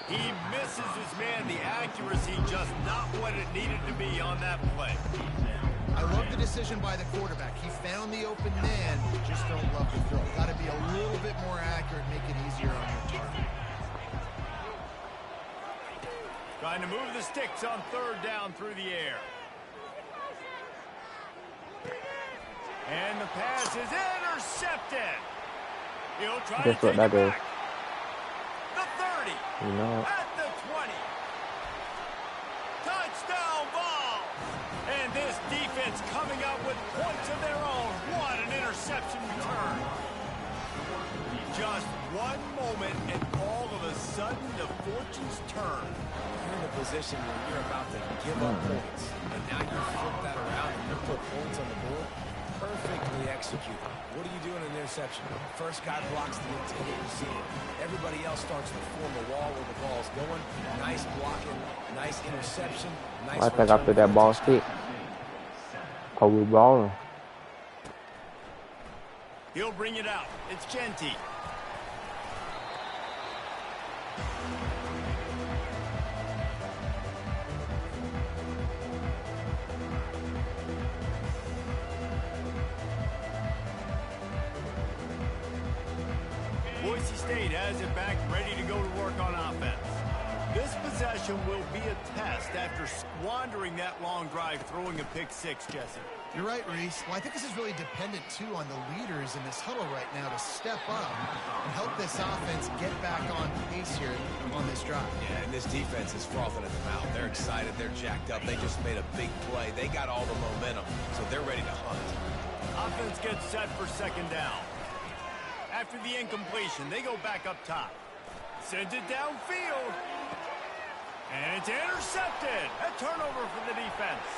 He misses his man. The accuracy just not what it needed to be on that play. I love the decision by the quarterback. He found the open man. Just don't love the throw. Got to be a little bit more accurate, make it easier on your target. Trying to move the sticks on 3rd down through the air. And the pass is intercepted. He'll try to take it back. The 30. You know. At the 20. Touchdown ball. And this defense coming up with points of their own. What an interception return. Just one moment, and all of a sudden sudden, the fortunes turn. You're in a position where you're about to give up points, and now you flip that around and you put points on the board. Perfectly executed. What do you do in an interception? First guy blocks the intended receiver. Everybody else starts to form a wall where the ball's going. Nice blocking, nice interception, nice. I think after that ball stick, we balling. He'll bring it out. It's Genti. Boise State has it back, ready to go to work on offense. This possession will be a test after squandering that long drive, throwing a pick six, Jesse. You're right, Reese. Well, I think this is really dependent, too, on the leaders in this huddle right now to step up and help this offense get back on pace here on this drive. Yeah, and this defense is frothing at the mouth. They're excited. They're jacked up. They just made a big play. They got all the momentum, so they're ready to hunt. Offense gets set for second down. After the incompletion, they go back up top. Sends it downfield. And it's intercepted. A turnover for the defense.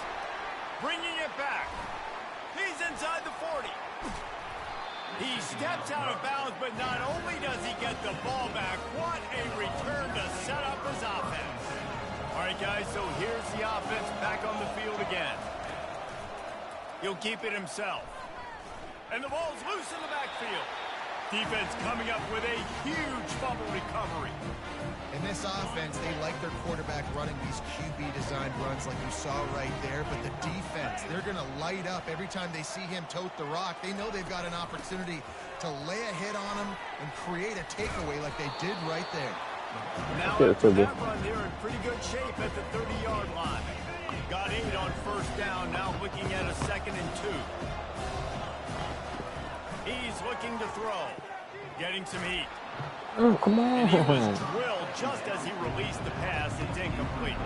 Bringing it back. He's inside the 40. He steps out of bounds, but not only does he get the ball back, what a return to set up his offense. All right, guys, so here's the offense back on the field again. He'll keep it himself. And the ball's loose in the backfield. Defense coming up with a huge fumble recovery. In this offense, they like their quarterback running these QB-designed runs like you saw right there, but the defense, they're going to light up every time they see him tote the rock. They know they've got an opportunity to lay a hit on him and create a takeaway like they did right there. Now, after that run, they're in pretty good shape at the 30-yard line. Got 8 on first down, now looking at a 2nd and 2. He's looking to throw. Getting some heat. Oh, come on. And he was drilled just as he released the pass. It's incomplete.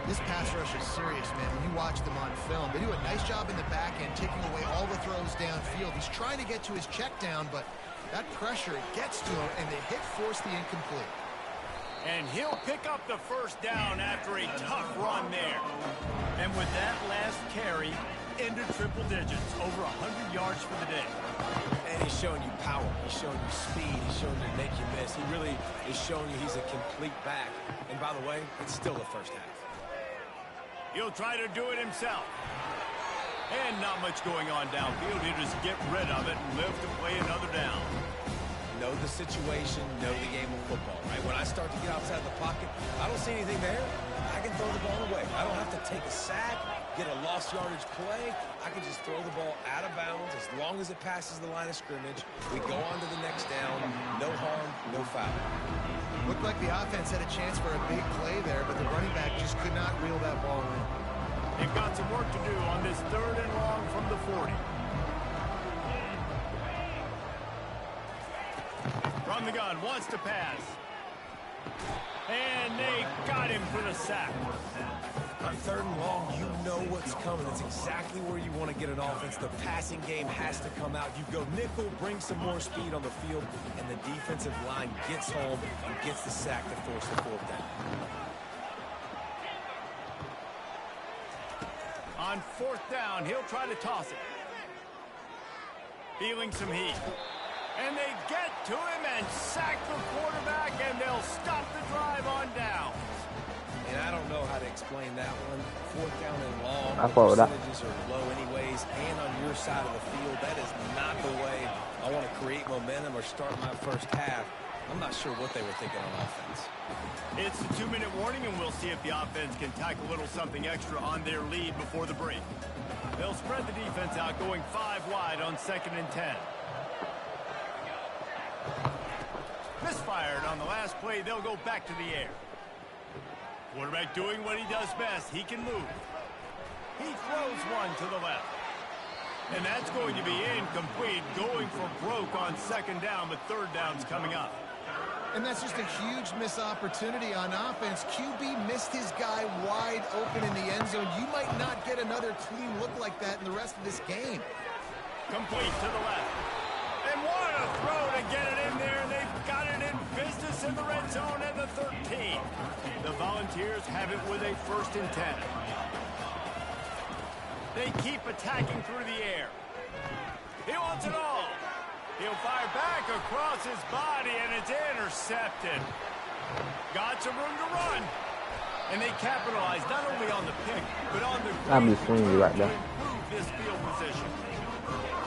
This pass rush is serious, man. When you watch them on film, they do a nice job in the back end, taking away all the throws downfield. He's trying to get to his check down, but that pressure, it gets to him, and the hit forced the incomplete. And he'll pick up the first down after a tough run there. And with that last carry, into triple digits, over 100 yards for the day. And he's showing you power. He's showing you speed. He's showing you to make you miss. He really is showing you he's a complete back. And by the way, it's still the first half. He'll try to do it himself. And not much going on downfield. He'll just get rid of it and live to play another down. Know the situation, know the game of football, right? When I start to get outside the pocket, I don't see anything there. I can throw the ball away. I don't have to take a sack, get a lost yardage play. I can just throw the ball out of bounds as long as it passes the line of scrimmage. We go on to the next down. No harm, no foul. Looked like the offense had a chance for a big play there, but the running back just could not reel that ball in. They've got some work to do on this 3rd and long from the 40. From the gun, wants to pass. And they got him for the sack. On 3rd and long, you know what's coming. It's exactly where you want to get an offense. The passing game has to come out. You go nickel, bring some more speed on the field, and the defensive line gets home and gets the sack to force the 4th down. On 4th down, he'll try to toss it. Feeling some heat. And they get to him and sack the quarterback, and they'll stop the drive on down. And I don't know how to explain that one. 4th down and long. I thought that percentages are low anyways. And on your side of the field, that is not the way I want to create momentum or start my first half. I'm not sure what they were thinking on offense. It's a 2-minute warning, and we'll see if the offense can tack a little something extra on their lead before the break. They'll spread the defense out, going 5 wide on 2nd and 10. Misfired on the last play. They'll go back to the air. Quarterback doing what he does best. He can move. He throws one to the left. And that's going to be incomplete. Going for broke on 2nd down, but 3rd down's coming up. And that's just a huge missed opportunity on offense. QB missed his guy wide open in the end zone. You might not get another clean look like that in the rest of this game. Complete to the left. And what a throw to get it in there. They've got it in business in the red zone, and The Volunteers have it with a 1st and 10. They keep attacking through the air. He wants it all. He'll fire back across his body, and it's intercepted. Got some room to run. And they capitalize not only on the pick, but on the I'm just swinging you right there. improve this field position.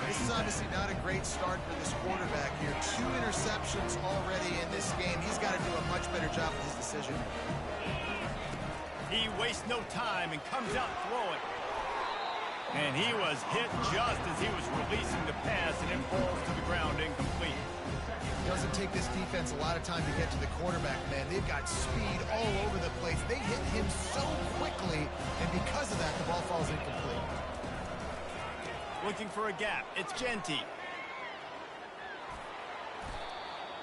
This is obviously not a great start for this quarterback here. 2 interceptions already in this game. He's got to do a much better job with his decision. He wastes no time and comes out throwing. And he was hit just as he was releasing the pass, and it falls to the ground incomplete. It doesn't take this defense a lot of time to get to the quarterback, man. They've got speed all over the place. They hit him so quickly, and because of that, the ball falls incomplete. Looking for a gap. It's Genty.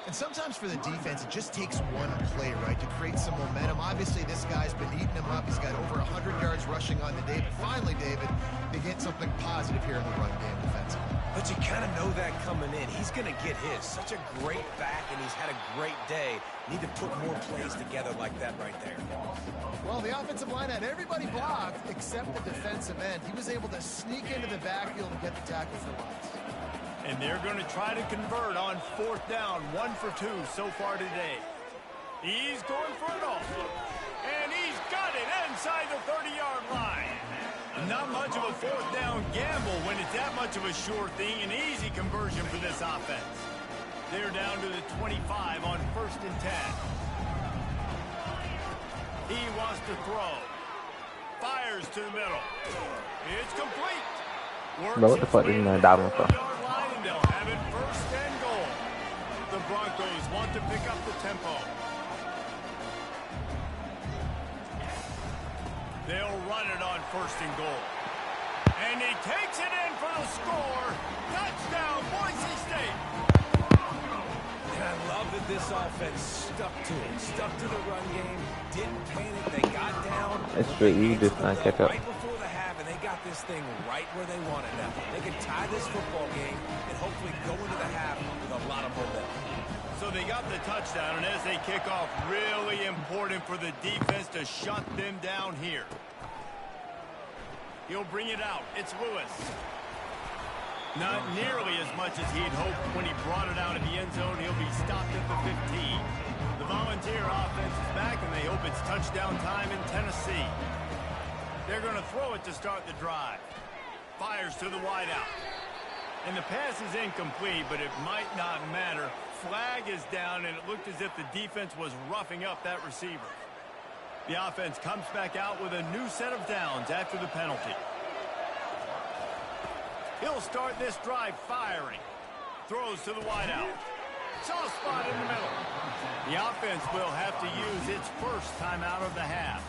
And sometimes for the defense, it just takes one play, right, to create some momentum. Obviously, this guy's been eating him up. He's got over 100 yards rushing on the day. But finally, David, they get something positive here in the run game defensively. But you kind of know that coming in. He's going to get his. Such a great back, and he's had a great day. Need to put more plays together like that right there. Well, the offensive line had everybody blocked except the defensive end. He was able to sneak into the backfield and get the tackle for loss. And they're going to try to convert on 4th down. 1 for 2 so far today. He's going for it all. And he's got it inside the 30-yard line. Not much of a 4th down gamble when it's that much of a sure thing. An easy conversion for this offense. They're down to the 25 on 1st and 10. He wants to throw. Fires to the middle. It's complete. Bro, what the fuck is he gonna dive on for? They'll have it 1st and goal. The Broncos want to pick up the tempo. They'll run it on 1st and goal. And he takes it in for the score. Touchdown, Boise State. And I love that this offense stuck to it. Stuck to the run game. Didn't panic. They got down. It's straight. You just not catch up. Right before the half, and they got this thing right where they wanted now. They could tie this football game and hopefully go into the half with a lot of momentum. So they got the touchdown, and as they kick off, really important for the defense to shut them down here. He'll bring it out. It's Lewis. Not nearly as much as he'd hoped when he brought it out of the end zone. He'll be stopped at the 15. The Volunteer offense is back, and they hope it's touchdown time in Tennessee. They're going to throw it to start the drive. Fires to the wideout. And the pass is incomplete, but it might not matter. Flag is down, and it looked as if the defense was roughing up that receiver. The offense comes back out with a new set of downs after the penalty. He'll start this drive firing. Throws to the wideout. Soft spot in the middle. The offense will have to use its 1st timeout of the half.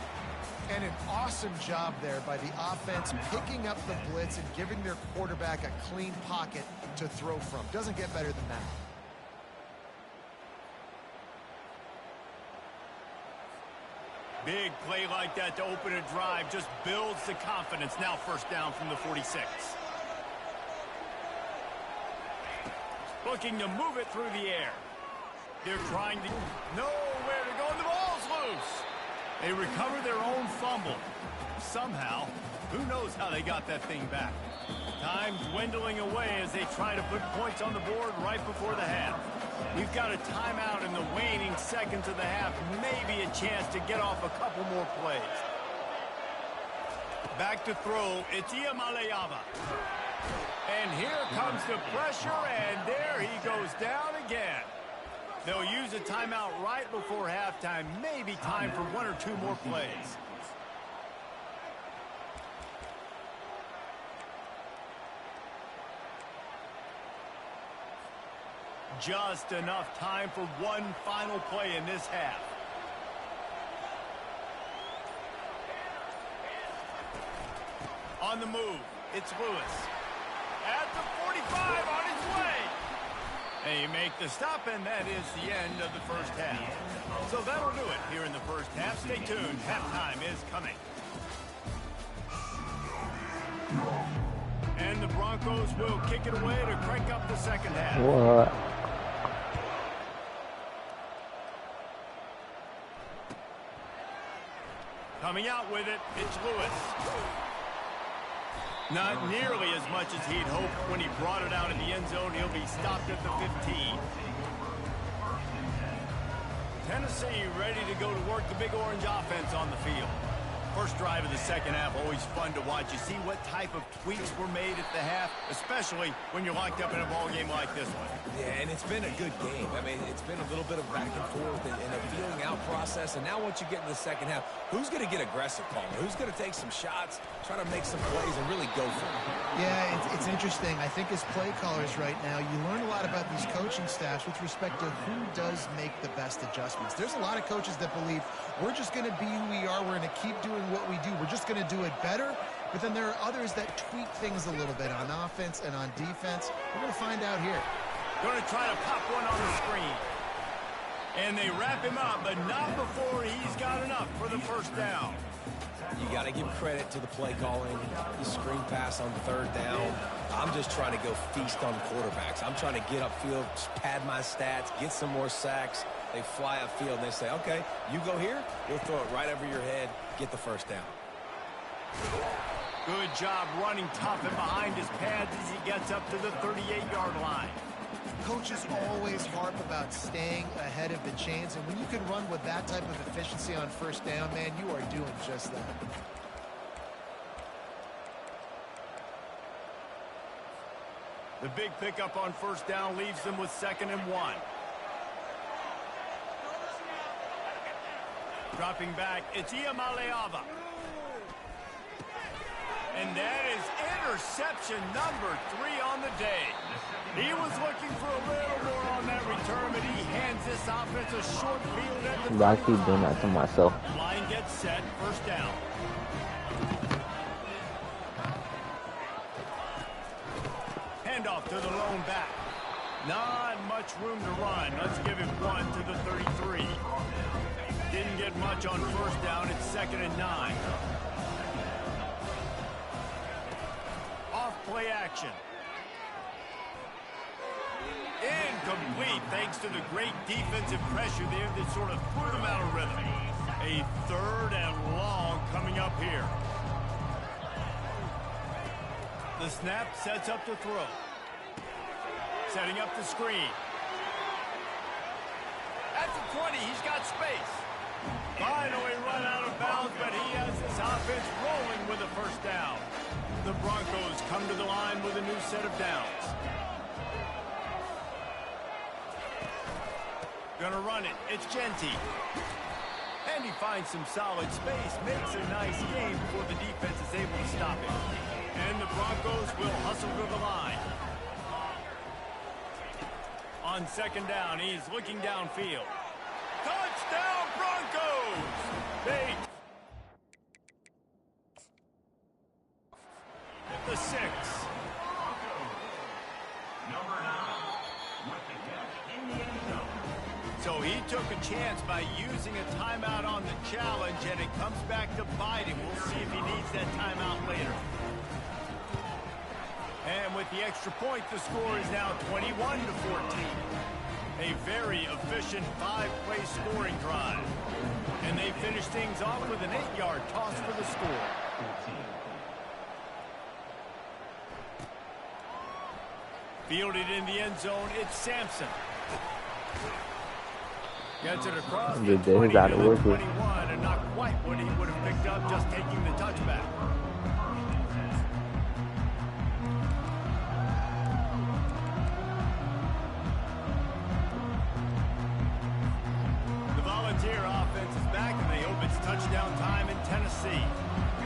And an awesome job there by the offense picking up the blitz and giving their quarterback a clean pocket to throw from. Doesn't get better than that. Big play like that to open a drive just builds the confidence. Now 1st down from the 46. Looking to move it through the air. They're trying to nowhere to go, and the ball's loose. They recover their own fumble. Somehow, who knows how they got that thing back. Time dwindling away as they try to put points on the board right before the half. We've got a timeout in the waning seconds of the half. Maybe a chance to get off a couple more plays. Back to throw. It's Iamaleava. And here comes the pressure, and there he goes down again. They'll use a timeout right before halftime. Maybe time for 1 or 2 more plays. Just enough time for one final play in this half. On the move, it's Lewis. At the 45, on his way. They make the stop, and that is the end of the 1st half. So that'll do it here in the 1st half. Stay tuned. Halftime is coming. And the Broncos will kick it away to crank up the 2nd half. What? Coming out with it, it's Lewis. Not nearly as much as he'd hoped when he brought it out in the end zone. He'll be stopped at the 15. Tennessee ready to go to work the Big Orange offense on the field. First drive of the second half, always fun to watch. You see what type of tweaks were made at the half, especially when you're locked up in a ball game like this one. Yeah, and it's been a good game. I mean, it's been a little bit of back and forth and a feeling out process. And now once you get in the second half, who's going to get aggressive, Palmer? Who's going to take some shots, try to make some plays, and really go for it? Yeah, it's interesting. I think as play callers right now, you learn a lot about these coaching staffs with respect to who does make the best adjustments. There's a lot of coaches that believe we're just going to be who we are. We're going to keep doing what we do. We're just going to do it better. But then there are others that tweak things a little bit on offense and on defense. We're going to find out here. Going to try to pop one on the screen. And they wrap him up, but not before he's got enough for the first down. You got to give credit to the play calling, the screen pass on third down. I'm just trying to go feast on quarterbacks. I'm trying to get upfield, pad my stats, get some more sacks. They fly upfield, and they say, okay, you go here, we'll throw it right over your head, get the first down. Good job running tough and behind his pads as he gets up to the 38-yard line. Coaches always harp about staying ahead of the chains, and when you can run with that type of efficiency on first down, man, you are doing just that. The big pickup on first down leaves them with 2nd and 1. Dropping back, it's Iamaleava. And that is interception number 3 on the day. He was looking for a little more on that return, but he hands this offense a short field at the I keep doing that to myself. line gets set, first down. Handoff to the lone back. Not much room to run. Let's give him 1 to the 33. Didn't get much on first down. It's 2nd and 9. Off play action. Incomplete thanks to the great defensive pressure there that sort of threw them out of rhythm. A 3rd and long coming up here. The snap sets up the throw. Setting up the screen. At the 20, he's got space. Finally run out of bounds, but he has this offense rolling with a first down. The Broncos come to the line with a new set of downs. Gonna run it. It's Genty. And he finds some solid space, makes a nice game before the defense is able to stop him. And the Broncos will hustle to the line. On 2nd down, he's looking downfield. Touchdown, Broncos! They the 6. Number 9 with the catch in the end zone. So he took a chance by using a timeout on the challenge, and it comes back to bite him. We'll see if he needs that timeout later. And with the extra point, the score is now 21 to 14. A very efficient 5-play scoring drive. And they finish things off with an 8-yard toss for the score. Fielded in the end zone, it's Sampson. Gets it across the 20 to the 21, and not quite what he would have picked up just taking the touchback. The Volunteer offense is back, and they hope it's touchdown time in Tennessee.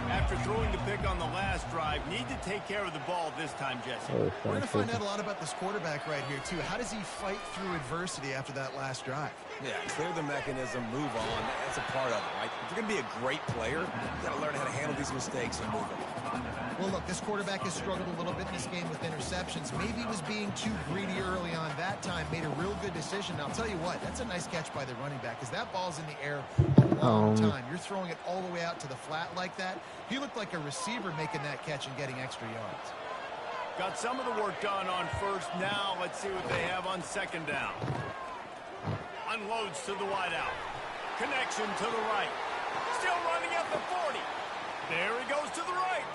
After throwing the pick on the last drive, need to take care of the ball this time, Jesse. We're going to find out a lot about this quarterback right here, too. How does he fight through adversity after that last drive? Yeah, clear the mechanism, move on. That's a part of it, right? If you're going to be a great player, you got to learn how to handle these mistakes and move on. Well, look, this quarterback has struggled a little bit in this game with interceptions. Maybe he was being too greedy early on that time, made a real good decision. Now, I'll tell you what, that's a nice catch by the running back, because that ball's in the air a long time. You're throwing it all the way out to the flat like that. He looked like a receiver making that catch and getting extra yards. Got some of the work done on first. Now let's see what they have on 2nd down. Unloads to the wideout. Connection to the right. Still running at the 40. There he goes to the right.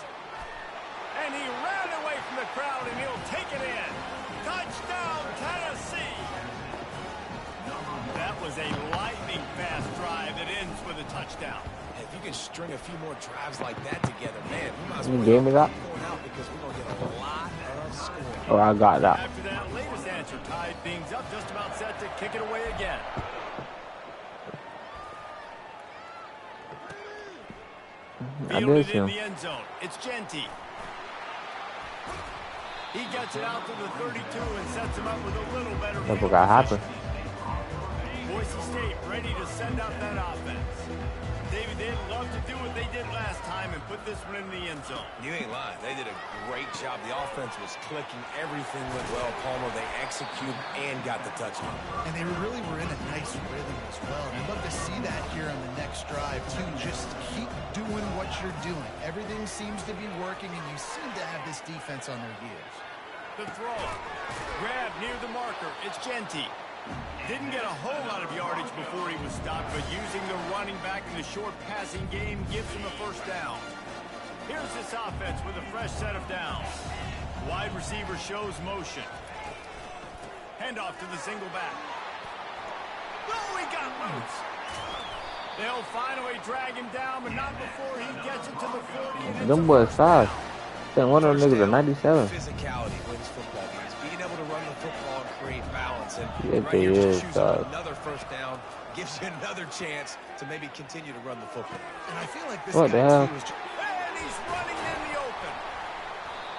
And he ran away from the crowd, and he'll take it in. Touchdown, Tennessee. That was a lightning-fast drive that ends with a touchdown. If you can string a few more drives like that together, man, we might as You well gave me that? going out because we're going to get a lot of scoring. Oh, I got that. After that latest answer tied things up, just about set to kick it away again. I Fielded did in see the end zone. It's Genty. He gets it out to the 32 and sets him up with a little better That's field what got position. happened. Boise State ready to send out that offense. David, they'd love to do what they did last time and put this one in the end zone. You ain't lying. They did a great job. The offense was clicking. Everything went well, Palmer. They executed and got the touchdown. And they really were in a nice rhythm as well. And I'd love to see that here on the next drive, too. Just keep doing what you're doing. Everything seems to be working, and you seem to have this defense on their heels. The throw. Grab near the marker. It's Genty. Didn't get a whole lot of yardage before he was stopped, but using the running back in the short passing game gives him a first down. Here's this offense with a fresh set of downs. Wide receiver shows motion. Handoff to the single back. Oh, he got loose. They'll finally drag him down, but not before he gets it to the 40. And Them boys fast. Then one of them niggas are 97. Physicality wins football games. Being able to run the football and create balance. And Yeah, right they here, is, just choosing dog. another first down gives you another chance to maybe continue to run the football. And I feel like this What the guy, hell? too, is just... And he's running in the open.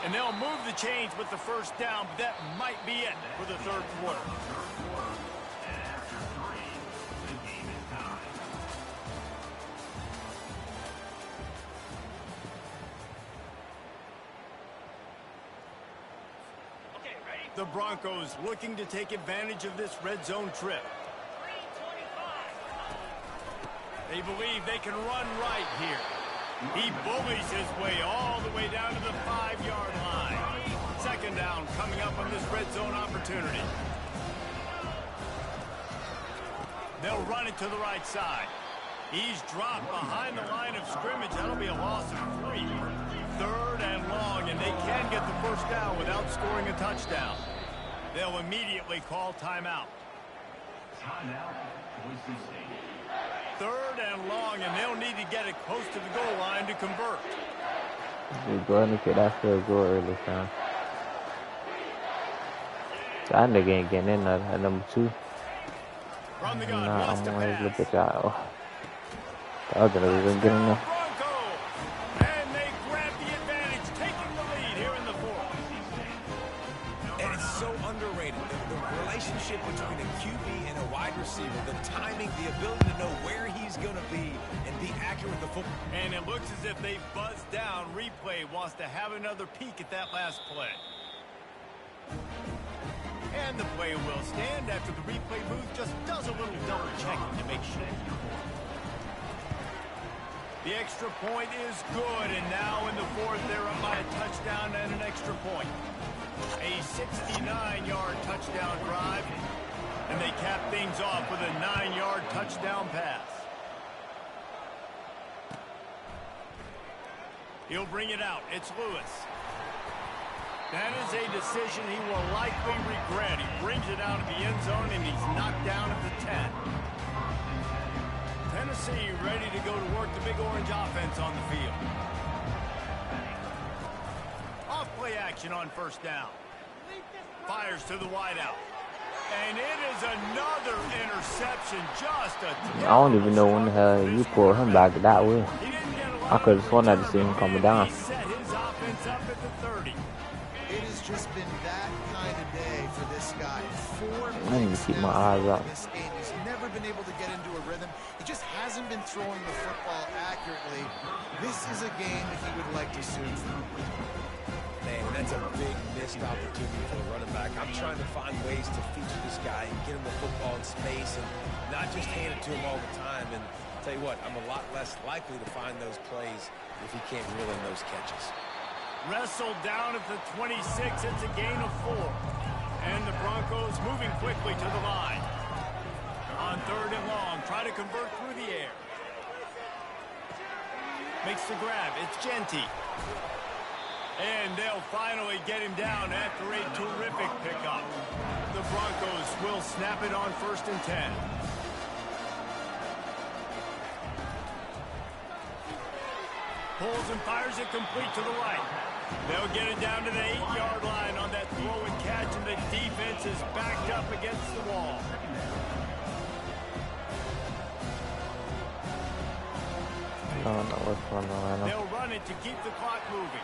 And they'll move the chains with the first down, but that might be it for the third quarter. The Broncos looking to take advantage of this red zone trip. They believe they can run right here. He bullies his way all the way down to the 5-yard line. Second down coming up on this red zone opportunity. They'll run it to the right side. He's dropped behind the line of scrimmage. That'll be a loss of 3. Third and long, and they can get the first down without scoring a touchdown. They'll immediately call timeout. Timeout, Boise State. Third and long, and they'll need to get it close to the goal line to convert. Dude, go ahead and get that field goal early time. That nigga ain't getting in there at number 2. From the gun, Nah, wants I'm to gonna look pass. at that. Oh. The other nigga gonna get in there. Bronco. And they grab the advantage, taking the lead here in the fourth. And it's so underrated. The relationship between a QB and a wide receiver, the timing, the ability to know where he's going to be and be accurate with the football. And it looks as if they buzzed down. Replay wants to have another peek at that last play. And the play will stand after the replay booth just does a little double checking to make sure. The extra point is good, and now in the fourth, they're up by a touchdown and an extra point. A 69-yard touchdown drive, and they cap things off with a 9-yard touchdown pass. He'll bring it out. It's Lewis. That is a decision he will likely regret. He brings it out of the end zone, and he's knocked down at the 10. Tennessee ready to go to work the Big Orange offense on the field. Off-play action on first down. Fires to the wideout. And it is another interception. Just a... I don't even know when the hell you pulled him back that way. He didn't get a lot I could have of sworn I yards just seen him on it, coming but down. he set his offense up at the 30. It has just been that kind of day for this guy. 4 I need to keep my eyes up. This game, he's never been able to get into a rhythm. He just hasn't been throwing the football accurately. This is a game that he would like to soon throw. Man, that's a big missed opportunity for the running back. I'm trying to find ways to feature this guy and get him the football in space and not just hand it to him all the time. And tell you what, I'm a lot less likely to find those plays if he can't reel in those catches. Wrestled down at the 26. It's a gain of 4. And the Broncos moving quickly to the line. On third and long, try to convert through the air. Makes the grab. It's Genty. And they'll finally get him down after a terrific pickup. The Broncos will snap it on 1st and 10. Pulls and fires it complete to the right. They'll get it down to the 8-yard line on that throw and catch, and the defense is backed up against the wall. They'll run it to keep the clock moving.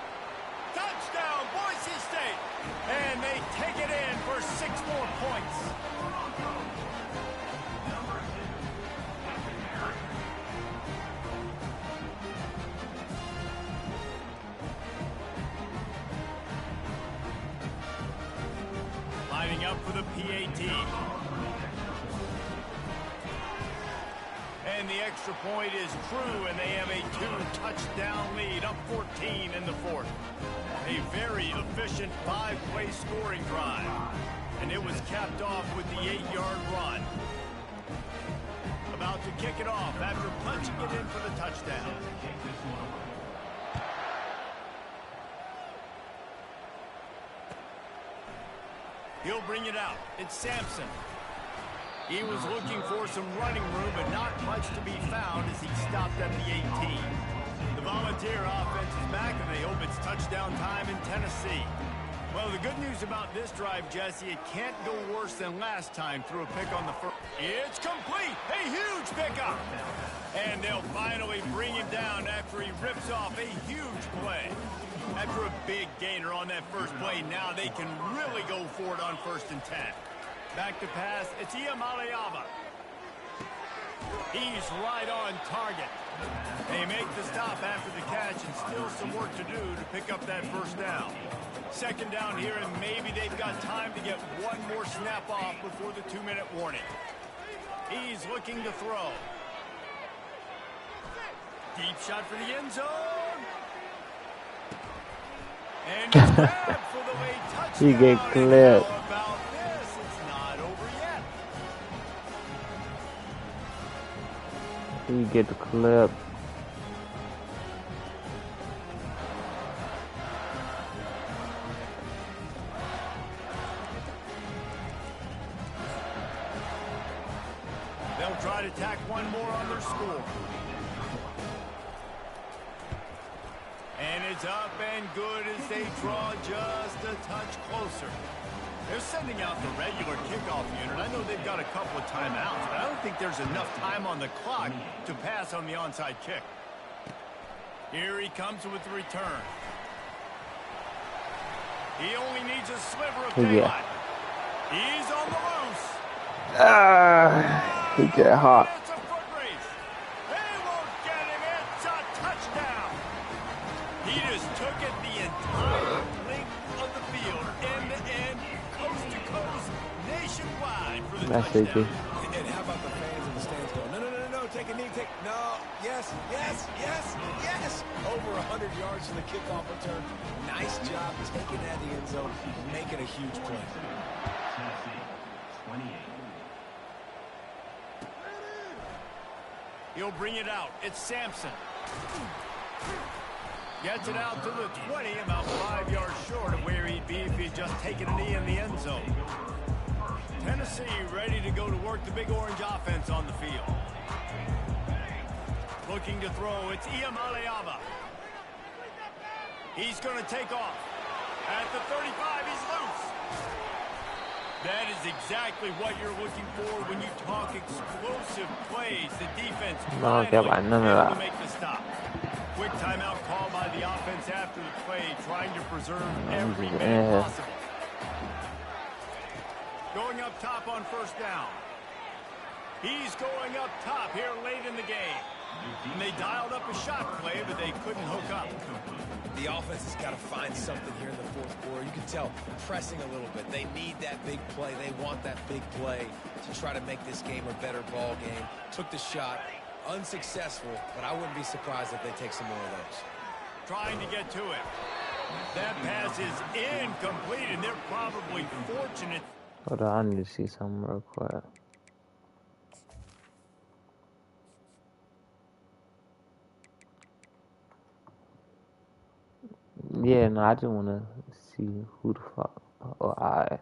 Touchdown, Boise State! And they take it in for 6 more points. Lining up for the PAT. And the extra point is true, and they have a 2-touchdown lead, up 14 in the 4th. A very efficient 5-play scoring drive. And it was capped off with the 8-yard run. About to kick it off after punching it in for the touchdown. He'll bring it out. It's Sampson. He was looking for some running room, but not much to be found as he stopped at the 18. The Volunteer offense is back, and they hope it's touchdown time in Tennessee. Well, the good news about this drive, Jesse, it can't go worse than last time through a pick on the first. It's complete! A huge pickup! And they'll finally bring him down after he rips off a huge play. After a big gainer on that first play, now they can really go for it on 1st and 10. Back to pass, it's Iamaleava. He's right on target. They make the stop after the catch, and still some work to do to pick up that first down. 2nd down here, and maybe they've got time to get one more snap off before the 2-minute warning. He's looking to throw. Deep shot for the end zone. And it's grabbed for the late touchdown. You get clipped. How about this? It's not over yet. You get the clip. They'll try to tack one more on their score. And it's up and good as they draw just a touch closer. They're sending out the regular kickoff unit. I know they've got a couple of timeouts, but I don't think there's enough time on the clock to pass on the onside kick. Here he comes with the return. He only needs a sliver of daylight. He's on the loose. He get hot. It's a foot race. They won't get him. It's a touchdown. He just took it the entire length of the field, end to end, coast to coast, nationwide for the touchdown. And how about the fans in the stands going, no, take a knee, no, yes. Over 100 yards to the kickoff return. Nice job taking that in the end zone, making a huge play. Tennessee, 28. He'll bring it out. It's Sampson. Gets it out to the 20, about 5 yards short of where he'd be if he'd just taken a knee in the end zone. Tennessee ready to go to work the Big Orange offense on the field. Looking to throw, it's Iamaleava. He's going to take off. At the 35, he's loose. That is exactly what you're looking for when you talk explosive plays. The defense finally able to make the stop. Quick timeout call by the offense after the play, trying to preserve every minute possible. Going up top on 1st down. He's going up top here late in the game. And they dialed up a shot play, but they couldn't hook up. The offense has got to find something here in the 4th quarter. You can tell pressing a little bit. They need that big play. They want that big play to try to make this game a better ball game. Took the shot. Unsuccessful, but I wouldn't be surprised if they take some more of those. Trying to get to it. That pass is incomplete, and they're probably fortunate. Hold on, I need to see something real quick. Yeah, no, I just want to see who the fuck. Or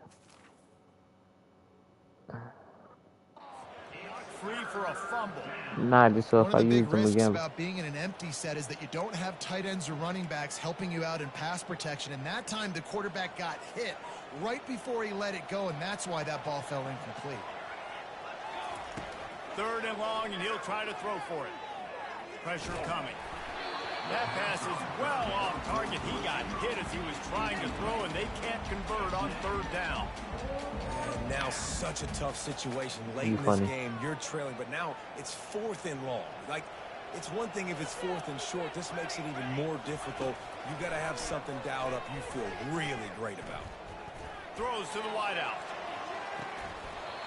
Free for a fumble. Nah, just so One if of I the big use them risks again. about being in an empty set is that you don't have tight ends or running backs helping you out in pass protection. And that time the quarterback got hit right before he let it go, and that's why that ball fell incomplete. 3rd and long, and he'll try to throw for it. Pressure coming. That pass is well off target. He got hit as he was trying to throw, and they can't convert on 3rd down. And now such a tough situation late in this game. You're trailing, but now it's 4th and long. Like, it's one thing if it's 4th and short. This makes it even more difficult. You got to have something dialed up you feel really great about. Throws to the wideout.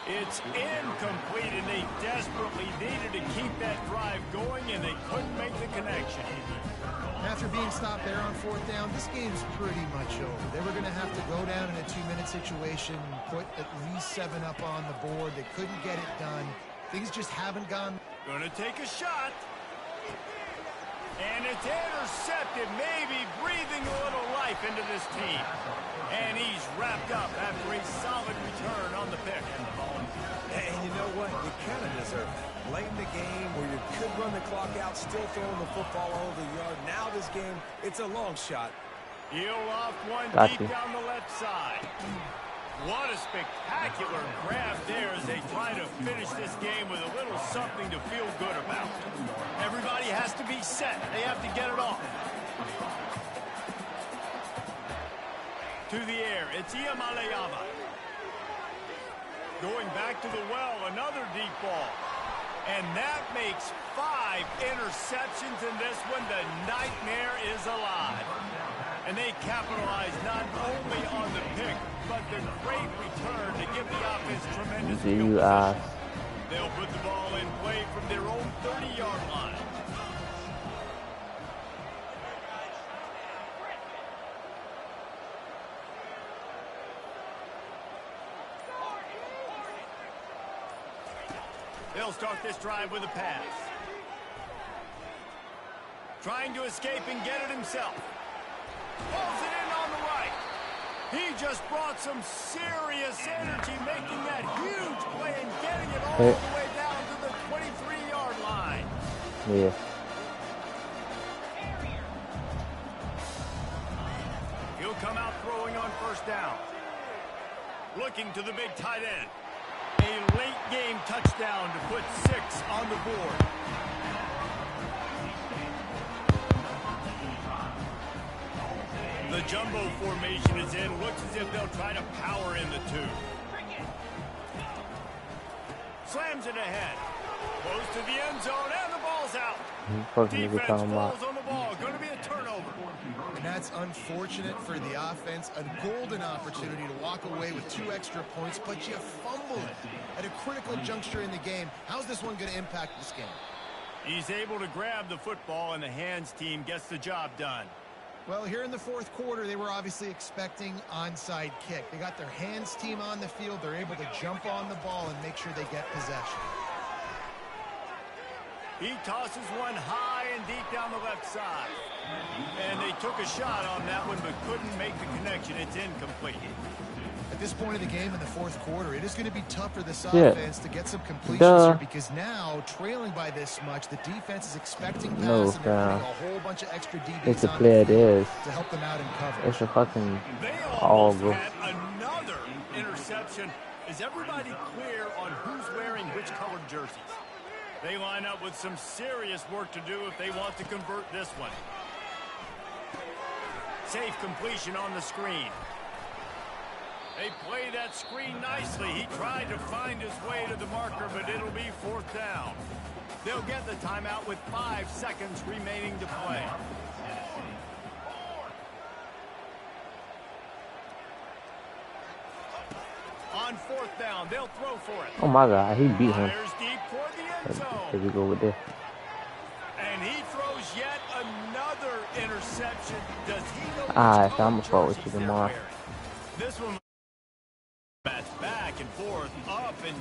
It's incomplete, and they desperately needed to keep that drive going, and they couldn't make the connection. After being stopped there on 4th down, this game's pretty much over. They were going to have to go down in a 2-minute situation, put at least 7 up on the board. They couldn't get it done. Things just haven't gone. Gonna take a shot. And it's intercepted, maybe breathing a little life into this team. And he's wrapped up after a solid return on the pick. And you know what? You kind of deserve it. Late in the game where you could run the clock out, still throwing the football over the yard. Now this game, it's a long shot. He'll off one deep down the left side. What a spectacular grab there as they try to finish this game with a little something to feel good about. Everybody has to be set. They have to get it off. To the air, it's Iamaleava. Going back to the well, another deep ball. And that makes 5 interceptions in this one. The nightmare is alive. And they capitalize not only on the pick, but the great return to give the offense tremendous field position. They'll put the ball in play from their own 30-yard line. They'll start this drive with a pass. Trying to escape and get it himself. Pulls it in on the right. He just brought some serious energy, making that huge play and getting it all the way down to the 23-yard line. Yeah. He'll come out throwing on 1st down. Looking to the big tight end. A late game touchdown to put 6 on the board. The jumbo formation is in. Looks as if they'll try to power in the 2. Slams it ahead. Goes to the end zone, and the ball's out. Defense falls on the ball. Going to be a turnover. And that's unfortunate for the offense. A golden opportunity to walk away with 2 extra points, but you fumble it at a critical juncture in the game. How's this one going to impact this game? He's able to grab the football, and the hands team gets the job done. Well, here in the 4th quarter, they were obviously expecting onside kick. They got their hands team on the field. They're able to jump on the ball and make sure they get possession. He tosses one high and deep down the left side. And they took a shot on that one, but couldn't make the connection. It's incomplete. At this point of the game in the 4th quarter, it is going to be tough for this offense to get some completions here, because now, trailing by this much, the defense is expecting pass, and they're putting a whole bunch of extra DBs it's a on play the field to help them out in coverage. It's a fucking they all almost had another interception. Is everybody clear on who's wearing which colored jerseys? They line up with some serious work to do if they want to convert this one. Safe completion on the screen. They play that screen nicely. He tried to find his way to the marker, but it'll be 4th down. They'll get the timeout with 5 seconds remaining to play. On 4th down, they'll throw for it. Oh my God, he beat him. Fires deep toward the end zone. Here we go with this. And he throws yet another interception. Does he know which Alright, so color I'm gonna forward jerseys to they're tomorrow. wearing? This one back and forth, up and